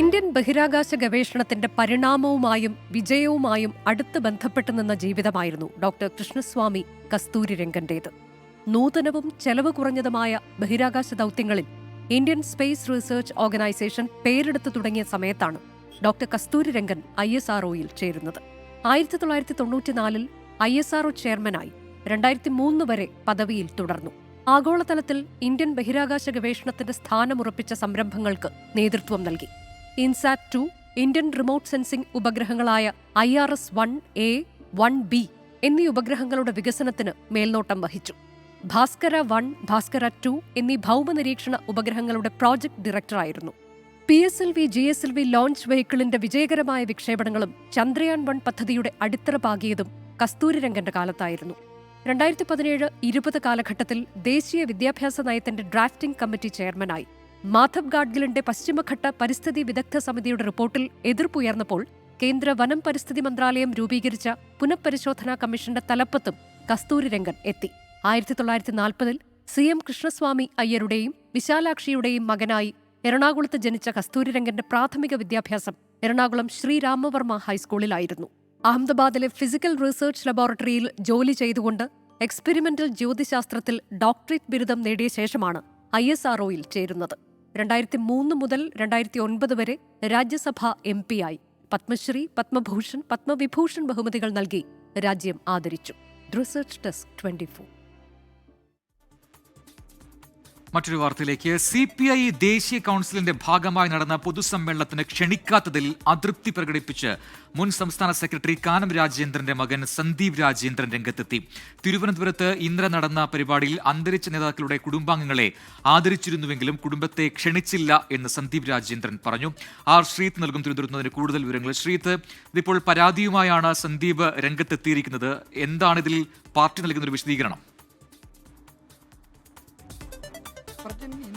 ഇന്ത്യൻ ബഹിരാകാശ ഗവേഷണത്തിന്റെ പരിണാമവുമായും വിജയവുമായും അടുത്ത് ബന്ധപ്പെട്ടു നിന്ന ജീവിതമായിരുന്നു ഡോക്ടർ കൃഷ്ണസ്വാമി കസ്തൂരിരംഗന്റേത്. നൂതനവും ചെലവ് കുറഞ്ഞതുമായ ബഹിരാകാശ ദൗത്യങ്ങളിൽ ഇന്ത്യൻ സ്പേസ് റിസർച്ച് ഓർഗനൈസേഷൻ പേരെടുത്തു തുടങ്ങിയ സമയത്താണ് ഡോക്ടർ കസ്തൂരിരംഗൻ ISROയിൽ ചേരുന്നത്. 1994 ISRO ചെയർമാനായി 2003 വരെ പദവിയിൽ തുടർന്നു. ആഗോളതലത്തിൽ ഇന്ത്യൻ ബഹിരാകാശ ഗവേഷണത്തിന്റെ സ്ഥാനമുറപ്പിച്ച സംരംഭങ്ങൾക്ക് നേതൃത്വം നൽകി. ഇൻസാറ്റ് 2, ഇന്ത്യൻ റിമോട്ട് സെൻസിംഗ് ഉപഗ്രഹങ്ങളായ IRS-1A, 1B എന്നീ ഉപഗ്രഹങ്ങളുടെ വികസനത്തിന് മേൽനോട്ടം വഹിച്ചു. ഭാസ്കര 1, ഭാസ്കര 2 എന്നീ ഭൗമനിരീക്ഷണ ഉപഗ്രഹങ്ങളുടെ പ്രോജക്ട് ഡയറക്ടറായിരുന്നു. PSLV, GSLV ലോഞ്ച് വെഹിക്കിളിന്റെ വിജയകരമായ വിക്ഷേപണങ്ങളും ചന്ദ്രയാൻ 1 പദ്ധതിയുടെ അടിത്തറ പാകിയതും കസ്തൂരിരംഗന്റെ കാലത്തായിരുന്നു. 2017-20 കാലഘട്ടത്തിൽ ദേശീയ വിദ്യാഭ്യാസ നയത്തിന്റെ ഡ്രാഫ്റ്റിംഗ് കമ്മിറ്റി ചെയർമാനായി. മാധവ് ഗാഡ്ഗിലിന്റെ പശ്ചിമഘട്ട പരിസ്ഥിതി വിദഗ്ധ സമിതിയുടെ റിപ്പോർട്ടിൽ എതിർപ്പുയർന്നപ്പോൾ കേന്ദ്ര വനം പരിസ്ഥിതി മന്ത്രാലയം രൂപീകരിച്ച പുനഃപരിശോധനാ കമ്മീഷന്റെ തലപ്പത്തും കസ്തൂരിരംഗൻ എത്തി. 1940 CM കൃഷ്ണസ്വാമി അയ്യരുടെയും വിശാലാക്ഷിയുടെയും മകനായി എറണാകുളത്ത് ജനിച്ച കസ്തൂരിരംഗന്റെ പ്രാഥമിക വിദ്യാഭ്യാസം എറണാകുളം ശ്രീരാമവർമ്മ ഹൈസ്കൂളിലായിരുന്നു. അഹമ്മദാബാദിലെ ഫിസിക്കൽ റിസർച്ച് ലബോറട്ടറിയിൽ ജോലി ചെയ്തുകൊണ്ട് എക്സ്പെരിമെന്റൽ ജ്യോതിശാസ്ത്രത്തിൽ ഡോക്ടറേറ്റ് ബിരുദം നേടിയ ശേഷമാണ് ISROയിൽ ചേരുന്നത്. 2003 മുതൽ 2009 വരെ രാജ്യസഭാ MP ആയി. പത്മശ്രീ, പത്മഭൂഷൺ, പത്മവിഭൂഷൺ ബഹുമതികൾ നൽകി രാജ്യം ആദരിച്ചു. Research desk 24. മറ്റൊരു വാർത്തയിലേക്ക്. CPI ദേശീയ കൗൺസിലിന്റെ ഭാഗമായി നടന്ന പൊതുസമ്മേളനത്തിന് ക്ഷണിക്കാത്തതിൽ അതൃപ്തി പ്രകടിപ്പിച്ച് മുൻ സംസ്ഥാന സെക്രട്ടറി കാനം രാജേന്ദ്രന്റെ മകൻ സന്ദീപ് രാജേന്ദ്രൻ രംഗത്തെത്തി. തിരുവനന്തപുരത്ത് ഇന്നലെ നടന്ന പരിപാടിയിൽ അന്തരിച്ച നേതാക്കളുടെ കുടുംബാംഗങ്ങളെ ആദരിച്ചിരുന്നുവെങ്കിലും കുടുംബത്തെ ക്ഷണിച്ചില്ല എന്ന് സന്ദീപ് രാജേന്ദ്രൻ പറഞ്ഞു. ശ്രീത്ത് നൽകും തിരുവനന്തപുരത്ത് കൂടുതൽ വിവരങ്ങൾ. ശ്രീത്ത്, ഇതിപ്പോൾ പരാതിയുമായാണ് സന്ദീപ് രംഗത്തെത്തിയിരിക്കുന്നത്. എന്താണ് ഇതിൽ പാർട്ടി നൽകുന്ന ഒരു വിശദീകരണം?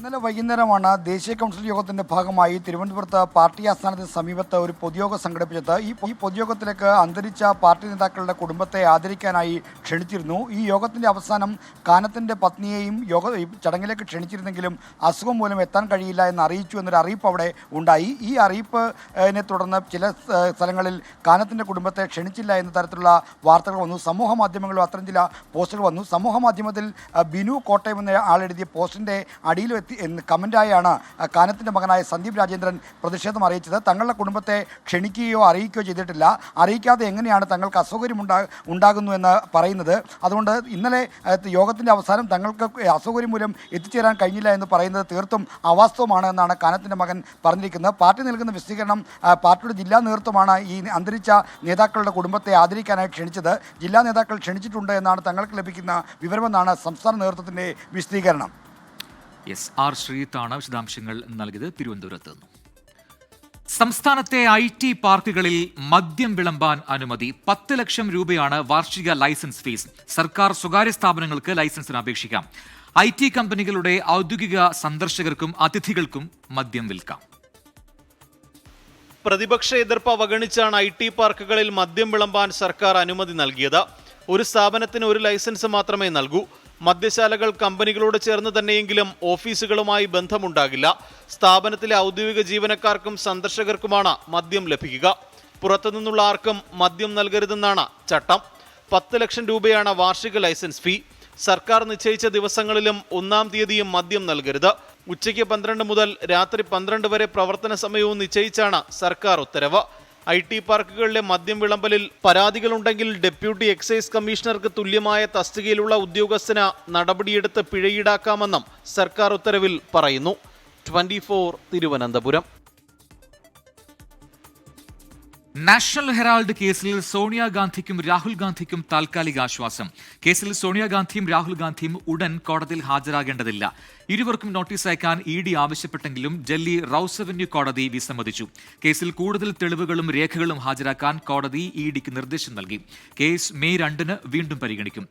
ഇന്നലെ വൈകുന്നേരമാണ് ദേശീയ കൗൺസിൽ യോഗത്തിന്റെ ഭാഗമായി തിരുവനന്തപുരത്ത് പാർട്ടി ആസ്ഥാനത്തിന് സമീപത്ത് ഒരു പൊതുയോഗം സംഘടിപ്പിച്ചത്. ഈ പൊതുയോഗത്തിലേക്ക് അന്തരിച്ച പാർട്ടി നേതാക്കളുടെ കുടുംബത്തെ ആദരിക്കാനായി ക്ഷണിച്ചിരുന്നു. ഈ യോഗത്തിന്റെ അവസാനം കാനത്തിന്റെ പത്നിയെയും ചടങ്ങിലേക്ക് ക്ഷണിച്ചിരുന്നെങ്കിലും അസുഖം മൂലം എത്താൻ കഴിയില്ല എന്ന് അറിയിച്ചു എന്നൊരു അറിയിപ്പ് അവിടെ ഉണ്ടായി. ഈ അറിയിപ്പിനെ തുടർന്ന് ചില സ്ഥലങ്ങളിൽ കാനത്തിന്റെ കുടുംബത്തെ ക്ഷണിച്ചില്ല എന്ന തരത്തിലുള്ള വാർത്തകൾ വന്നു. സമൂഹ മാധ്യമങ്ങളിലും അത്തരം ചില പോസ്റ്റുകൾ വന്നു. സമൂഹ മാധ്യമത്തിൽ ബിനു കോട്ടയം എന്ന ആളെഴുതിയ പോസ്റ്റിന്റെ അടിയിൽ കമന്റായാണ് കാനത്തിന്റെ മകനായ സന്ദീപ് രാജേന്ദ്രൻ പ്രതിഷേധം അറിയിച്ചത്. തങ്ങളുടെ കുടുംബത്തെ ക്ഷണിക്കുകയോ അറിയിക്കുകയോ ചെയ്തിട്ടില്ല, അറിയിക്കാതെ എങ്ങനെയാണ് തങ്ങൾക്ക് അസൗകര്യം ഉണ്ടാകുന്നു എന്ന് പറയുന്നത്. അതുകൊണ്ട് ഇന്നലെ യോഗത്തിന്റെ അവസാനം തങ്ങൾക്ക് അസൗകര്യം മൂലം എത്തിച്ചേരാൻ കഴിഞ്ഞില്ല എന്ന് പറയുന്നത് തീർത്തും അവാസ്തവമാണ് എന്നാണ് കാനത്തിന്റെ മകൻ പറഞ്ഞിരിക്കുന്നത്. പാർട്ടി നൽകുന്ന വിശദീകരണം പാർട്ടിയുടെ ജില്ലാ നേതൃത്വമാണ് ഈ അന്തരിച്ച നേതാക്കളുടെ കുടുംബത്തെ ആദരിക്കാനായി ക്ഷണിച്ചത്. ജില്ലാ നേതാക്കൾ ക്ഷണിച്ചിട്ടുണ്ട് എന്നാണ് തങ്ങൾക്ക് ലഭിക്കുന്ന വിവരമെന്നാണ് സംസ്ഥാന നേതൃത്വത്തിന്റെ വിശദീകരണം. ആർ ശ്രീത്താണ് വിശദാംശങ്ങൾ നൽകിയത് തിരുവനന്തപുരത്ത് നിന്നും. സംസ്ഥാനത്തെ IT പാർക്കുകളിൽ മദ്യം വിളമ്പാൻ അനുമതി. 10 ലക്ഷം രൂപയാണ് വാർഷിക ലൈസൻസ് ഫീസ്. സർക്കാർ സ്വകാര്യ സ്ഥാപനങ്ങൾക്ക് ലൈസൻസിന് അപേക്ഷിക്കാം. IT കമ്പനികളുടെ ഔദ്യോഗിക സന്ദർശകർക്കും അതിഥികൾക്കും മദ്യം വിൽക്കാം. പ്രതിപക്ഷ എതിർപ്പ് അവഗണിച്ചാണ് IT പാർക്കുകളിൽ മദ്യം വിളമ്പാൻ സർക്കാർ അനുമതി നൽകിയത്. ഒരു സ്ഥാപനത്തിന് ഒരു ലൈസൻസ് മാത്രമേ നൽകൂ. മദ്യശാലകൾ കമ്പനികളോട് ചേർന്ന് തന്നെയെങ്കിലും ഓഫീസുകളുമായി ബന്ധമുണ്ടാകില്ല. സ്ഥാപനത്തിലെ ഔദ്യോഗിക ജീവനക്കാർക്കും സന്ദർശകർക്കുമാണ് മദ്യം ലഭിക്കുക. പുറത്തുനിന്നുള്ള ആർക്കും മദ്യം നൽകരുതെന്നാണ് ചട്ടം. 10 ലക്ഷം രൂപയാണ് വാർഷിക ലൈസൻസ് ഫീ. സർക്കാർ നിശ്ചയിച്ച ദിവസങ്ങളിലും 1-ാം തീയതിയും മദ്യം നൽകരുത്. ഉച്ചയ്ക്ക് 12 മുതൽ രാത്രി 12 വരെ പ്രവർത്തന സമയവും നിശ്ചയിച്ചാണ് സർക്കാർ ഉത്തരവ്. IT പാർക്കുകളിലെ മദ്യം വിളമ്പലിൽ പരാതികളുണ്ടെങ്കിൽ ഡെപ്യൂട്ടി എക്സൈസ് കമ്മീഷണർക്ക് തുല്യമായ തസ്തികയിലുള്ള ഉദ്യോഗസ്ഥന് നടപടിയെടുത്ത് പിഴയീടാക്കാമെന്നും സർക്കാർ ഉത്തരവിൽ പറയുന്നു. 24 തിരുവനന്തപുരം. നാഷണൽ ഹെറാൾഡ് കേസിൽ സോണിയാഗാന്ധിക്കും രാഹുൽ ഗാന്ധിക്കും താൽക്കാലിക ആശ്വാസം. കേസിൽ സോണിയാഗാന്ധിയും രാഹുൽ ഗാന്ധിയും ഉടൻ കോടതിയിൽ ഹാജരാകേണ്ടതില്ല. ഇരുവർക്കും നോട്ടീസ് അയക്കാൻ ED ആവശ്യപ്പെട്ടെങ്കിലും ഡൽഹി റൌസ് അവന്യൂ കോടതി വിസമ്മതിച്ചു. കേസിൽ കൂടുതൽ തെളിവുകളും രേഖകളും ഹാജരാക്കാൻ കോടതി EDക്ക് നിർദ്ദേശം നൽകി. കേസ് മെയ് 2 വീണ്ടും പരിഗണിക്കും.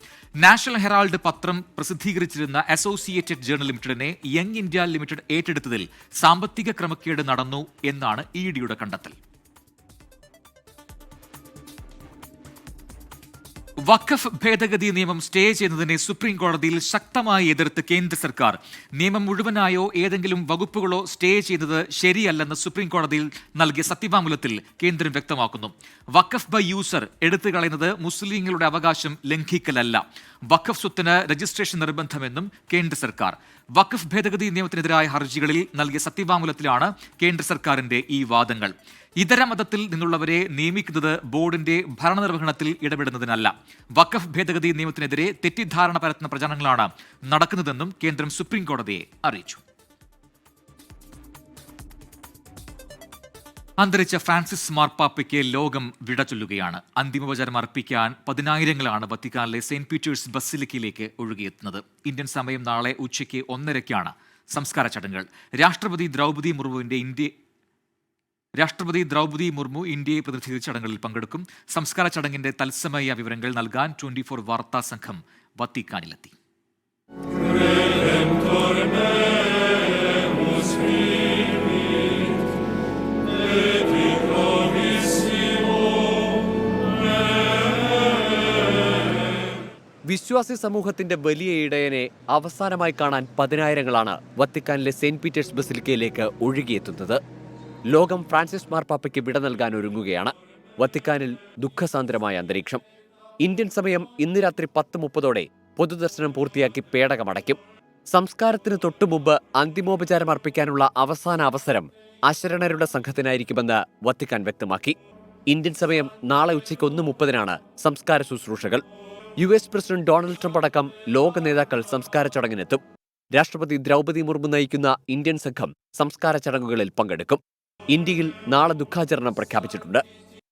നാഷണൽ ഹെറാൾഡ് പത്രം പ്രസിദ്ധീകരിച്ചിരുന്ന അസോസിയേറ്റഡ് ജേർണൽ ലിമിറ്റഡിനെ യങ് ഇന്ത്യ ലിമിറ്റഡ് ഏറ്റെടുത്തതിൽ സാമ്പത്തിക ക്രമക്കേട് നടന്നു എന്നാണ് EDയുടെ കണ്ടെത്തൽ. വഖഫ് ഭേദഗതി നിയമം സ്റ്റേ ചെയ്യുന്നതിനെ സുപ്രീം കോടതിയിൽ ശക്തമായി എതിർത്ത് കേന്ദ്ര സർക്കാർ. നിയമം മുഴുവനായോ ഏതെങ്കിലും വകുപ്പുകളോ സ്റ്റേ ചെയ്യുന്നത് ശരിയല്ലെന്ന് സുപ്രീം കോടതിയിൽ നൽകിയ സത്യവാങ്മൂലത്തിൽ കേന്ദ്രം വ്യക്തമാക്കുന്നു. വഖഫ് ബൈ യൂസർ എടുത്തു കളയുന്നത് മുസ്ലിങ്ങളുടെ അവകാശം ലംഘിക്കലല്ല, വഖഫ് സ്വത്തിന് രജിസ്ട്രേഷൻ നിർബന്ധമെന്നും കേന്ദ്ര സർക്കാർ. വഖഫ് ഭേദഗതി നിയമത്തിനെതിരായ ഹർജികളിൽ നൽകിയ സത്യവാങ്മൂലത്തിലാണ് കേന്ദ്ര സർക്കാരിന്റെ ഈ വാദങ്ങൾ. ഇതര മതത്തിൽ നിന്നുള്ളവരെ നിയമിക്കുന്നത് ബോർഡിന്റെ ഭരണനിർവഹണത്തിൽ ഇടപെടുന്നതിനല്ല. വഖഫ് ഭേദഗതി നിയമത്തിനെതിരെ തെറ്റിദ്ധാരണ പരത്തുന്ന പ്രചാരണങ്ങളാണ് നടക്കുന്നതെന്നും കേന്ദ്രം സുപ്രീം കോടതിയെ അറിയിച്ചു. അന്തരിച്ച ഫ്രാൻസിസ് മാർപ്പാപ്പയ്ക്ക് ലോകം വിട ചൊല്ലുകയാണ്. അന്തിമോപചാരം അർപ്പിക്കാൻ 10,000ങ്ങളാണ് വത്തിക്കാനിലെ സെന്റ് പീറ്റേഴ്സ് ബസിലിക്കയിലേക്ക് ഒഴുകിയെത്തുന്നത്. ഇന്ത്യൻ സമയം നാളെ ഉച്ചയ്ക്ക് 1:30 സംസ്കാര ചടങ്ങുകൾ. രാഷ്ട്രപതി ദ്രൗപദി മുർമു ഇന്ത്യയെ പ്രതിനിധീകരിച്ച ചടങ്ങുകളിൽ പങ്കെടുക്കും. സംസ്കാര ചടങ്ങിന്റെ തത്സമയ വിവരങ്ങൾ നൽകാൻ 24 വാർത്താ സംഘം വത്തിക്കാനിലെത്തി. വിശ്വാസി സമൂഹത്തിന്റെ വലിയ ഇടയനെ അവസാനമായി കാണാൻ 10,000ങ്ങളാണ് വത്തിക്കാനിലെ സെന്റ് പീറ്റേഴ്സ് ബസിലിക്കയിലേക്ക് ഒഴുകിയെത്തുന്നത്. ലോകം ഫ്രാൻസിസ് മാർപ്പാപ്പയ്ക്ക് വിട നൽകാൻ ഒരുങ്ങുകയാണ്. വത്തിക്കാനിൽ ദുഃഖസാന്ദ്രമായ അന്തരീക്ഷം. ഇന്ത്യൻ സമയം ഇന്ന് രാത്രി 10:30 പൊതുദർശനം പൂർത്തിയാക്കി പേടകമടയ്ക്കും. സംസ്കാരത്തിന് തൊട്ടുമുമ്പ് അന്തിമോപചാരം അർപ്പിക്കാനുള്ള അവസാന അവസരം അശരണരുടെ സംഘത്തിനായിരിക്കുമെന്ന് വത്തിക്കാൻ വ്യക്തമാക്കി. ഇന്ത്യൻ സമയം നാളെ ഉച്ചയ്ക്ക് 1:30 സംസ്കാര ശുശ്രൂഷകൾ. US പ്രസിഡന്റ് ഡൊണാൾഡ് ട്രംപ് അടക്കം ലോക നേതാക്കൾ സംസ്കാര ചടങ്ങിനെത്തും. രാഷ്ട്രപതി ദ്രൗപദി മുർമു നയിക്കുന്ന ഇന്ത്യൻ സംഘം സംസ്കാര ചടങ്ങുകളിൽ പങ്കെടുക്കും. ഇന്ത്യയിൽ നാളെ ദുഃഖാചരണം പ്രഖ്യാപിച്ചിട്ടുണ്ട്.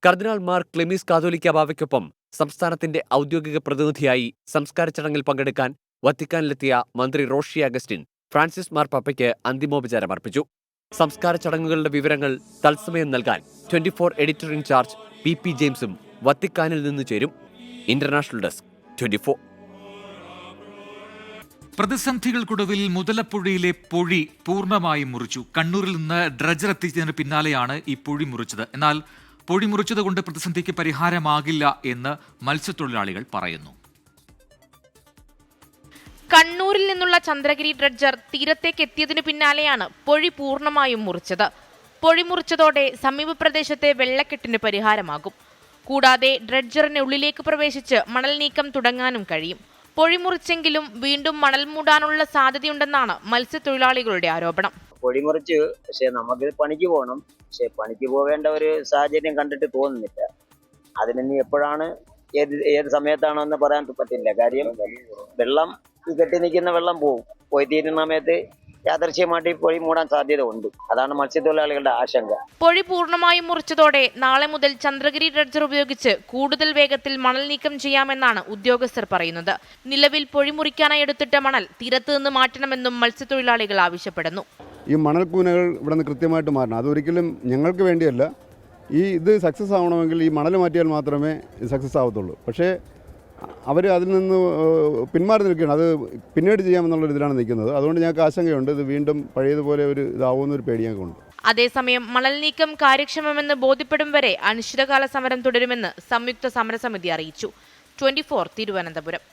കർദിനാൾ മാർ ക്ലെമീസ് കാതോലിക്ക ബാവയ്ക്കൊപ്പം സംസ്ഥാനത്തിന്റെ ഔദ്യോഗിക പ്രതിനിധിയായി സംസ്കാര ചടങ്ങിൽ പങ്കെടുക്കാൻ വത്തിക്കാനിലെത്തിയ മന്ത്രി റോഷി അഗസ്റ്റിൻ ഫ്രാൻസിസ് മാർപ്പാപ്പയ്ക്ക് അന്തിമോപചാരം അർപ്പിച്ചു. സംസ്കാര ചടങ്ങുകളുടെ വിവരങ്ങൾ തത്സമയം നൽകാൻ 24 എഡിറ്റർ ഇൻചാർജ് PP ജെയിംസും വത്തിക്കാനിൽ നിന്ന് ചേരും. International desk 24. പ്രതിസന്ധികൾക്കൊടുവിൽ മുതലപ്പുഴയിലെ പൊഴി പൂർണ്ണമായും മുറിച്ചു. കണ്ണൂരിൽ നിന്ന് ഡ്രഡ്ജർ എത്തിച്ചതിന് പിന്നാലെയാണ് ഈ പൊഴി മുറിച്ചത്. എന്നാൽ പൊഴി മുറിച്ചതുകൊണ്ട് പ്രതിസന്ധിക്ക് പരിഹാരമാകില്ല എന്ന് മത്സ്യത്തൊഴിലാളികൾ പറയുന്നു. കണ്ണൂരിൽ നിന്നുള്ള ചന്ദ്രഗിരി ഡ്രഡ്ജർ തീരത്തേക്ക് എത്തിയതിനു പിന്നാലെയാണ് പൊഴി പൂർണ്ണമായും മുറിച്ചത്. പൊഴി മുറിച്ചതോടെ സമീപ പ്രദേശത്തെ വെള്ളക്കെട്ടിന് പരിഹാരമാകും. കൂടാതെ ഡ്രഡ്ജറിന് ഉള്ളിലേക്ക് പ്രവേശിച്ച് മണൽ നീക്കം തുടങ്ങാനും കഴിയും. പൊഴി മുറിച്ചെങ്കിലും വീണ്ടും മണൽ മൂടാനുള്ള സാധ്യതയുണ്ടെന്നാണ് മത്സ്യത്തൊഴിലാളികളുടെ ആരോപണം. പൊഴി മുറിച്ച്, പക്ഷെ നമുക്ക് പണിക്ക് പോകണം. പക്ഷെ പണിക്ക് പോകേണ്ട ഒരു സാഹചര്യം കണ്ടിട്ട് തോന്നുന്നില്ല. അതിനി എപ്പോഴാണ് ഏത് സമയത്താണോ എന്ന് പറയാൻ പറ്റില്ല. കാര്യം വെള്ളം കെട്ടി നിൽക്കുന്ന വെള്ളം പോയി തീരുന്ന സമയത്ത് യാദൃശ്യമായിട്ട് പൊഴി മൂടാൻ സാധ്യത ഉണ്ട്. അതാണ് മത്സ്യത്തൊഴിലാളികളുടെ ആശങ്ക. പൊഴി പൂർണ്ണമായും മുറിച്ചതോടെ നാളെ മുതൽ ചന്ദ്രഗിരി ഡ്രഡ്ജർ ഉപയോഗിച്ച് കൂടുതൽ വേഗത്തിൽ മണൽ നീക്കം ചെയ്യാമെന്നാണ് ഉദ്യോഗസ്ഥർ പറയുന്നത്. നിലവിൽ പൊഴി മുറിക്കാനായി എടുത്തിട്ട മണൽ തീരത്ത് നിന്ന് മാറ്റണമെന്നും മത്സ്യത്തൊഴിലാളികൾ ആവശ്യപ്പെടുന്നു. ഈ മണൽക്കൂനകൾ ഇവിടെ നിന്ന് കൃത്യമായിട്ട് മാറണം. അതൊരിക്കലും ഞങ്ങൾക്ക് വേണ്ടിയല്ല. ഇത് സക്സസ് ആവണമെങ്കിൽ ഈ മണൽ മാറ്റിയാൽ മാത്രമേ സക്സസ് ആവത്തുള്ളൂ. പക്ഷേ അവർ അതിൽ നിന്ന് പിന്മാറി നിൽക്കുകയാണ്. അത് പിന്നീട് ചെയ്യാമെന്നുള്ളൊരു ഇതിലാണ് നിൽക്കുന്നത്. അതുകൊണ്ട് ഞങ്ങൾക്ക് ആശങ്കയുണ്ട്. ഇത് വീണ്ടും പഴയതുപോലെ ഒരു ഇതാവുമെന്നൊരു പേടി ഞങ്ങൾക്കുണ്ട്. അതേസമയം മണൽ നീക്കം കാര്യക്ഷമമെന്ന് ബോധ്യപ്പെടും വരെ അനിശ്ചിതകാല സമരം തുടരുമെന്ന് സംയുക്ത സമരസമിതി അറിയിച്ചു. 24 തിരുവനന്തപുരം.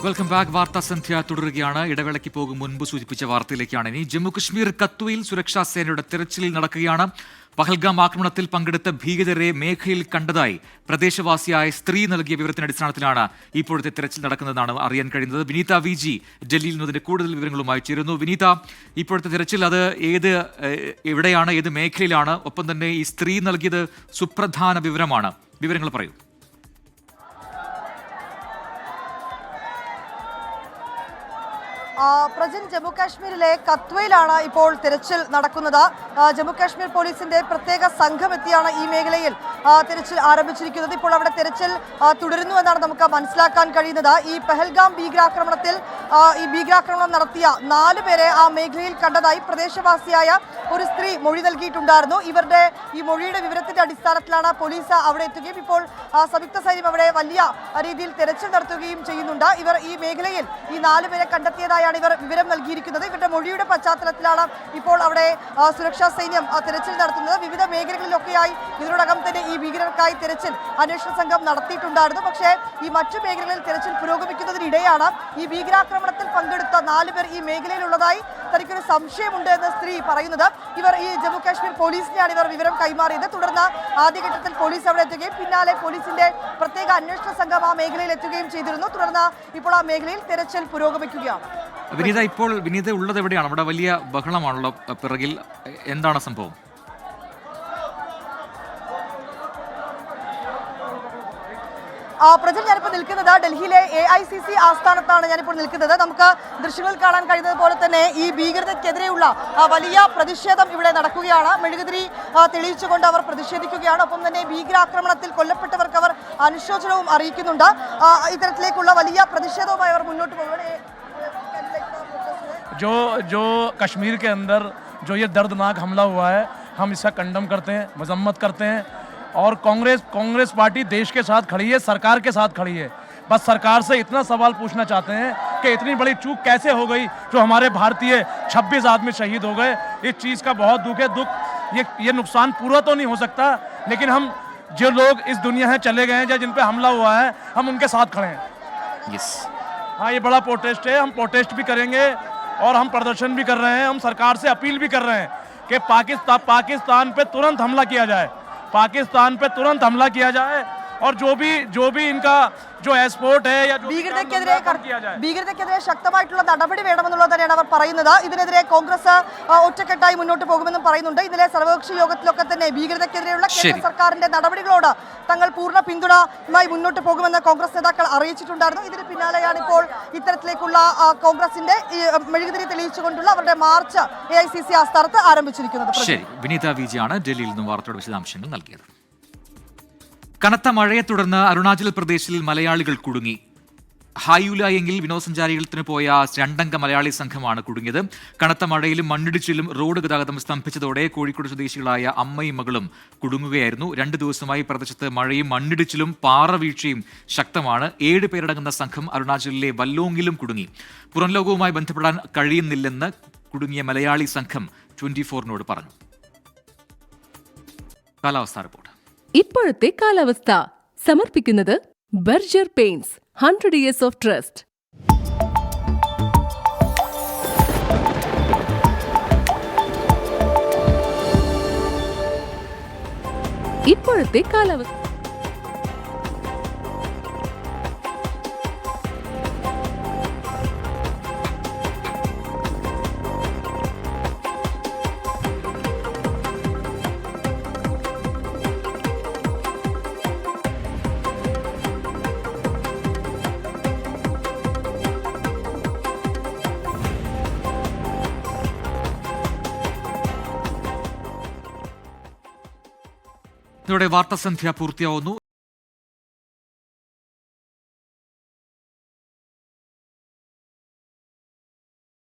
Welcome back. വാർത്താ സന്ധ്യ തുടരുകയാണ്. ഇടവേളയ്ക്ക് പോകും മുൻപ് സൂചിപ്പിച്ച വാർത്തയിലേക്കാണ് ഇനി. ജമ്മുകശ്മീർ കത്വയിൽ സുരക്ഷാ സേനയുടെ തെരച്ചിൽ നടക്കുകയാണ്. പഹൽഗാം ആക്രമണത്തിൽ പങ്കെടുത്ത ഭീകരരെ മേഖലയിൽ കണ്ടതായി പ്രദേശവാസിയായ സ്ത്രീ നൽകിയ വിവരത്തിന്റെ അടിസ്ഥാനത്തിലാണ് ഇപ്പോഴത്തെ തെരച്ചിൽ നടക്കുന്നതെന്നാണ് അറിയാൻ കഴിയുന്നത്. വിനീത VG ഡൽഹിയിൽ നിന്ന് അതിന്റെ കൂടുതൽ വിവരങ്ങളുമായി ചേരുന്നു. വിനീത, ഇപ്പോഴത്തെ തെരച്ചിൽ അത് എവിടെയാണ്, ഏത് മേഖലയിലാണ്? ഒപ്പം തന്നെ ഈ സ്ത്രീ നൽകിയത് സുപ്രധാന വിവരമാണ്. വിവരങ്ങൾ പറയൂ. പ്രജൻ, ജമ്മു കാശ്മീരിലെ കത്വയിലാണ് ഇപ്പോൾ തിരച്ചിൽ നടക്കുന്നത്. ജമ്മു കാശ്മീർ പോലീസിന്റെ പ്രത്യേക സംഘം എത്തിയാണ് ഈ മേഖലയിൽ തിരച്ചിൽ ആരംഭിച്ചിരിക്കുന്നത്. ഇപ്പോൾ അവിടെ തിരച്ചിൽ തുടരുന്നു എന്നാണ് നമുക്ക് മനസ്സിലാക്കാൻ കഴിയുന്നത്. ഈ പഹൽഗാം ഭീകരാക്രമണത്തിൽ ഈ ഭീകരാക്രമണം നടത്തിയ 4 പേരെ ആ മേഖലയിൽ കണ്ടതായി പ്രദേശവാസിയായ ഒരു സ്ത്രീ മൊഴി നൽകിയിട്ടുണ്ടായിരുന്നു. ഇവരുടെ ഈ മൊഴിയുടെ വിവരത്തിന്റെ അടിസ്ഥാനത്തിലാണ് പോലീസ് അവിടെ എത്തുകയും ഇപ്പോൾ സംയുക്ത സൈന്യം അവിടെ വലിയ രീതിയിൽ തെരച്ചിൽ നടത്തുകയും ചെയ്യുന്നുണ്ട്. ഇവർ ഈ മേഖലയിൽ ഈ 4 പേരെ കണ്ടെത്തിയതായാണ് ഇവർ വിവരം നൽകിയിരിക്കുന്നത്. ഇവരുടെ മൊഴിയുടെ പശ്ചാത്തലത്തിലാണ് ഇപ്പോൾ അവിടെ സുരക്ഷാ സൈന്യം തെരച്ചിൽ നടത്തുന്നത്. വിവിധ മേഖലകളിലൊക്കെയായി ഇതിനോടകം തന്നെ ഈ ഭീകരർക്കായി തെരച്ചിൽ അന്വേഷണ സംഘം നടത്തിയിട്ടുണ്ടായിരുന്നു. പക്ഷേ ഈ മറ്റു മേഖലകളിൽ തെരച്ചിൽ പുരോഗമിക്കുന്നതിനിടെയാണ് ഈ ഭീകരാക്രമണത്തിൽ പങ്കെടുത്ത 4 പേർ ഈ മേഖലയിലുള്ളതായി തനിക്കൊരു സംശയമുണ്ട് എന്ന് സ്ത്രീ പറയുന്നത്. ഇവർ ഈ ജമ്മു കാശ്മീർ പോലീസിനെയാണ് ഇവർ വിവരം കൈമാറിയത്. തുടർന്ന് ആദ്യഘട്ടത്തിൽ പോലീസ് അവിടെ എത്തുകയും പിന്നാലെ പോലീസിന്റെ പ്രത്യേക അന്വേഷണ സംഘം ആ മേഖലയിൽ എത്തുകയും ചെയ്തിരുന്നു. തുടർന്ന് ഇപ്പോൾ ആ മേഖലയിൽ തെരച്ചിൽ പുരോഗമിക്കുകയാണ്. വിനീത, ഇപ്പോൾ വിനീത ഉള്ളത് എവിടെയാണ്? അവിടെ വലിയ ബഹളമാണല്ലോ പിറകിൽ. എന്താണ് സംഭവം? പ്രജൽ, ഞാനിപ്പോൾ നിൽക്കുന്നത് ഡൽഹിയിലെ AICC ആസ്ഥാനത്താണ് ഞാനിപ്പോൾ നിൽക്കുന്നത്. നമുക്ക് ദൃശ്യങ്ങൾ കാണാൻ കഴിയുന്നത് പോലെ തന്നെ ഈ ഭീകരതയ്ക്കെതിരെയുള്ള വലിയ പ്രതിഷേധം ഇവിടെ നടക്കുകയാണ്. മെഴുകുതിരി തെളിയിച്ചുകൊണ്ട് അവർ പ്രതിഷേധിക്കുകയാണ്. ഒപ്പം തന്നെ ഭീകരാക്രമണത്തിൽ കൊല്ലപ്പെട്ടവർക്ക് അവർ അനുശോചനവും അറിയിക്കുന്നുണ്ട്. ഇത്തരത്തിലേക്കുള്ള വലിയ പ്രതിഷേധവുമായി അവർ മുന്നോട്ട് പോകുകയാണ്. जो कश्मीर के अंदर जो ये दर्दनाक हमला हुआ है, हम इसका कंडम करते हैं, मजम्मत करते हैं. और कांग्रेस पार्टी देश के साथ खड़ी है, सरकार के साथ खड़ी है. बस सरकार से इतना सवाल पूछना चाहते हैं कि इतनी बड़ी चूक कैसे हो गई जो हमारे भारतीय 26 आदमी शहीद हो गए. इस चीज़ का बहुत दुख है. ये नुकसान पूरा तो नहीं हो सकता, लेकिन हम जो लोग इस दुनिया से चले गए हैं या जिन पे हमला हुआ है, हम उनके साथ खड़े हैं. हाँ, ये बड़ा प्रोटेस्ट है. हम प्रोटेस्ट भी करेंगे और हम प्रदर्शन भी कर रहे हैं. हम सरकार से अपील भी कर रहे हैं कि पाकिस्तान पे तुरंत हमला किया जाए. पाकिस्तान पे तुरंत हमला किया जाए और जो भी इनका जो എക്സ്പോർട്ട് ഭീകരതയ്ക്കെതിരെ ശക്തമായിട്ടുള്ള നടപടി വേണമെന്നുള്ളത് തന്നെയാണ് അവർ പറയുന്നത്. ഇതിനെതിരെ കോൺഗ്രസ് ഒറ്റക്കെട്ടായി മുന്നോട്ട് പോകുമെന്നും പറയുന്നുണ്ട്. ഇന്നലെ സർവകക്ഷി യോഗത്തിലൊക്കെ തന്നെ ഭീകരതയ്ക്കെതിരെയുള്ള കേന്ദ്ര സർക്കാരിന്റെ നടപടികളോട് തങ്ങൾ പൂർണ്ണ പിന്തുണയുമായി മുന്നോട്ട് പോകുമെന്ന് കോൺഗ്രസ് നേതാക്കൾ അറിയിച്ചിട്ടുണ്ടായിരുന്നു. ഇതിന് പിന്നാലെയാണ് ഇപ്പോൾ ഇത്തരത്തിലേക്കുള്ള കോൺഗ്രസിന്റെ മെഴുകുതിരി തെളിയിച്ചുകൊണ്ടുള്ള അവരുടെ മാർച്ച് AICC ആസ്ഥാനത്ത് ആരംഭിച്ചിരിക്കുന്നത്. ശരി, വിനീത VG ആണ് ഡൽഹിയിൽ നിന്നും വാർത്തയുടെ വിശദാംശങ്ങൾ നൽകിയത്. കനത്ത മഴയെ തുടർന്ന് അരുണാചൽ പ്രദേശിൽ മലയാളികൾ കുടുങ്ങി. ഹായുലായെങ്കിൽ വിനോദസഞ്ചാരികളത്തിന് പോയ 2-അംഗ മലയാളി സംഘമാണ് കുടുങ്ങിയത്. കനത്ത മഴയിലും മണ്ണിടിച്ചിലും റോഡ് ഗതാഗതം സ്തംഭിച്ചതോടെ കോഴിക്കോട് സ്വദേശികളായ അമ്മയും മകളും കുടുങ്ങുകയായിരുന്നു. 2 ദിവസമായി പ്രദേശത്ത് മഴയും മണ്ണിടിച്ചിലും പാറവീഴ്ചയും ശക്തമാണ്. 7 പേരടങ്ങുന്ന സംഘം അരുണാചലിലെ വല്ലോങ്ങിലും കുടുങ്ങി. പുറം ലോകവുമായി ബന്ധപ്പെടാൻ കഴിയുന്നില്ലെന്ന് കുടുങ്ങിയ മലയാളി സംഘം 24-നോട് പറഞ്ഞു. കാലാവസ്ഥാ റിപ്പോർട്ട്. ഇപ്പോഴത്തെ കാലാവസ്ഥ സമർപ്പിക്കുന്നത് Berger paints 100 years of trust. ഇപ്പോഴത്തെ കാലാവസ്ഥ. ഇതോടെ വാർത്താസന്ധ്യ പൂർത്തിയാവുന്നു.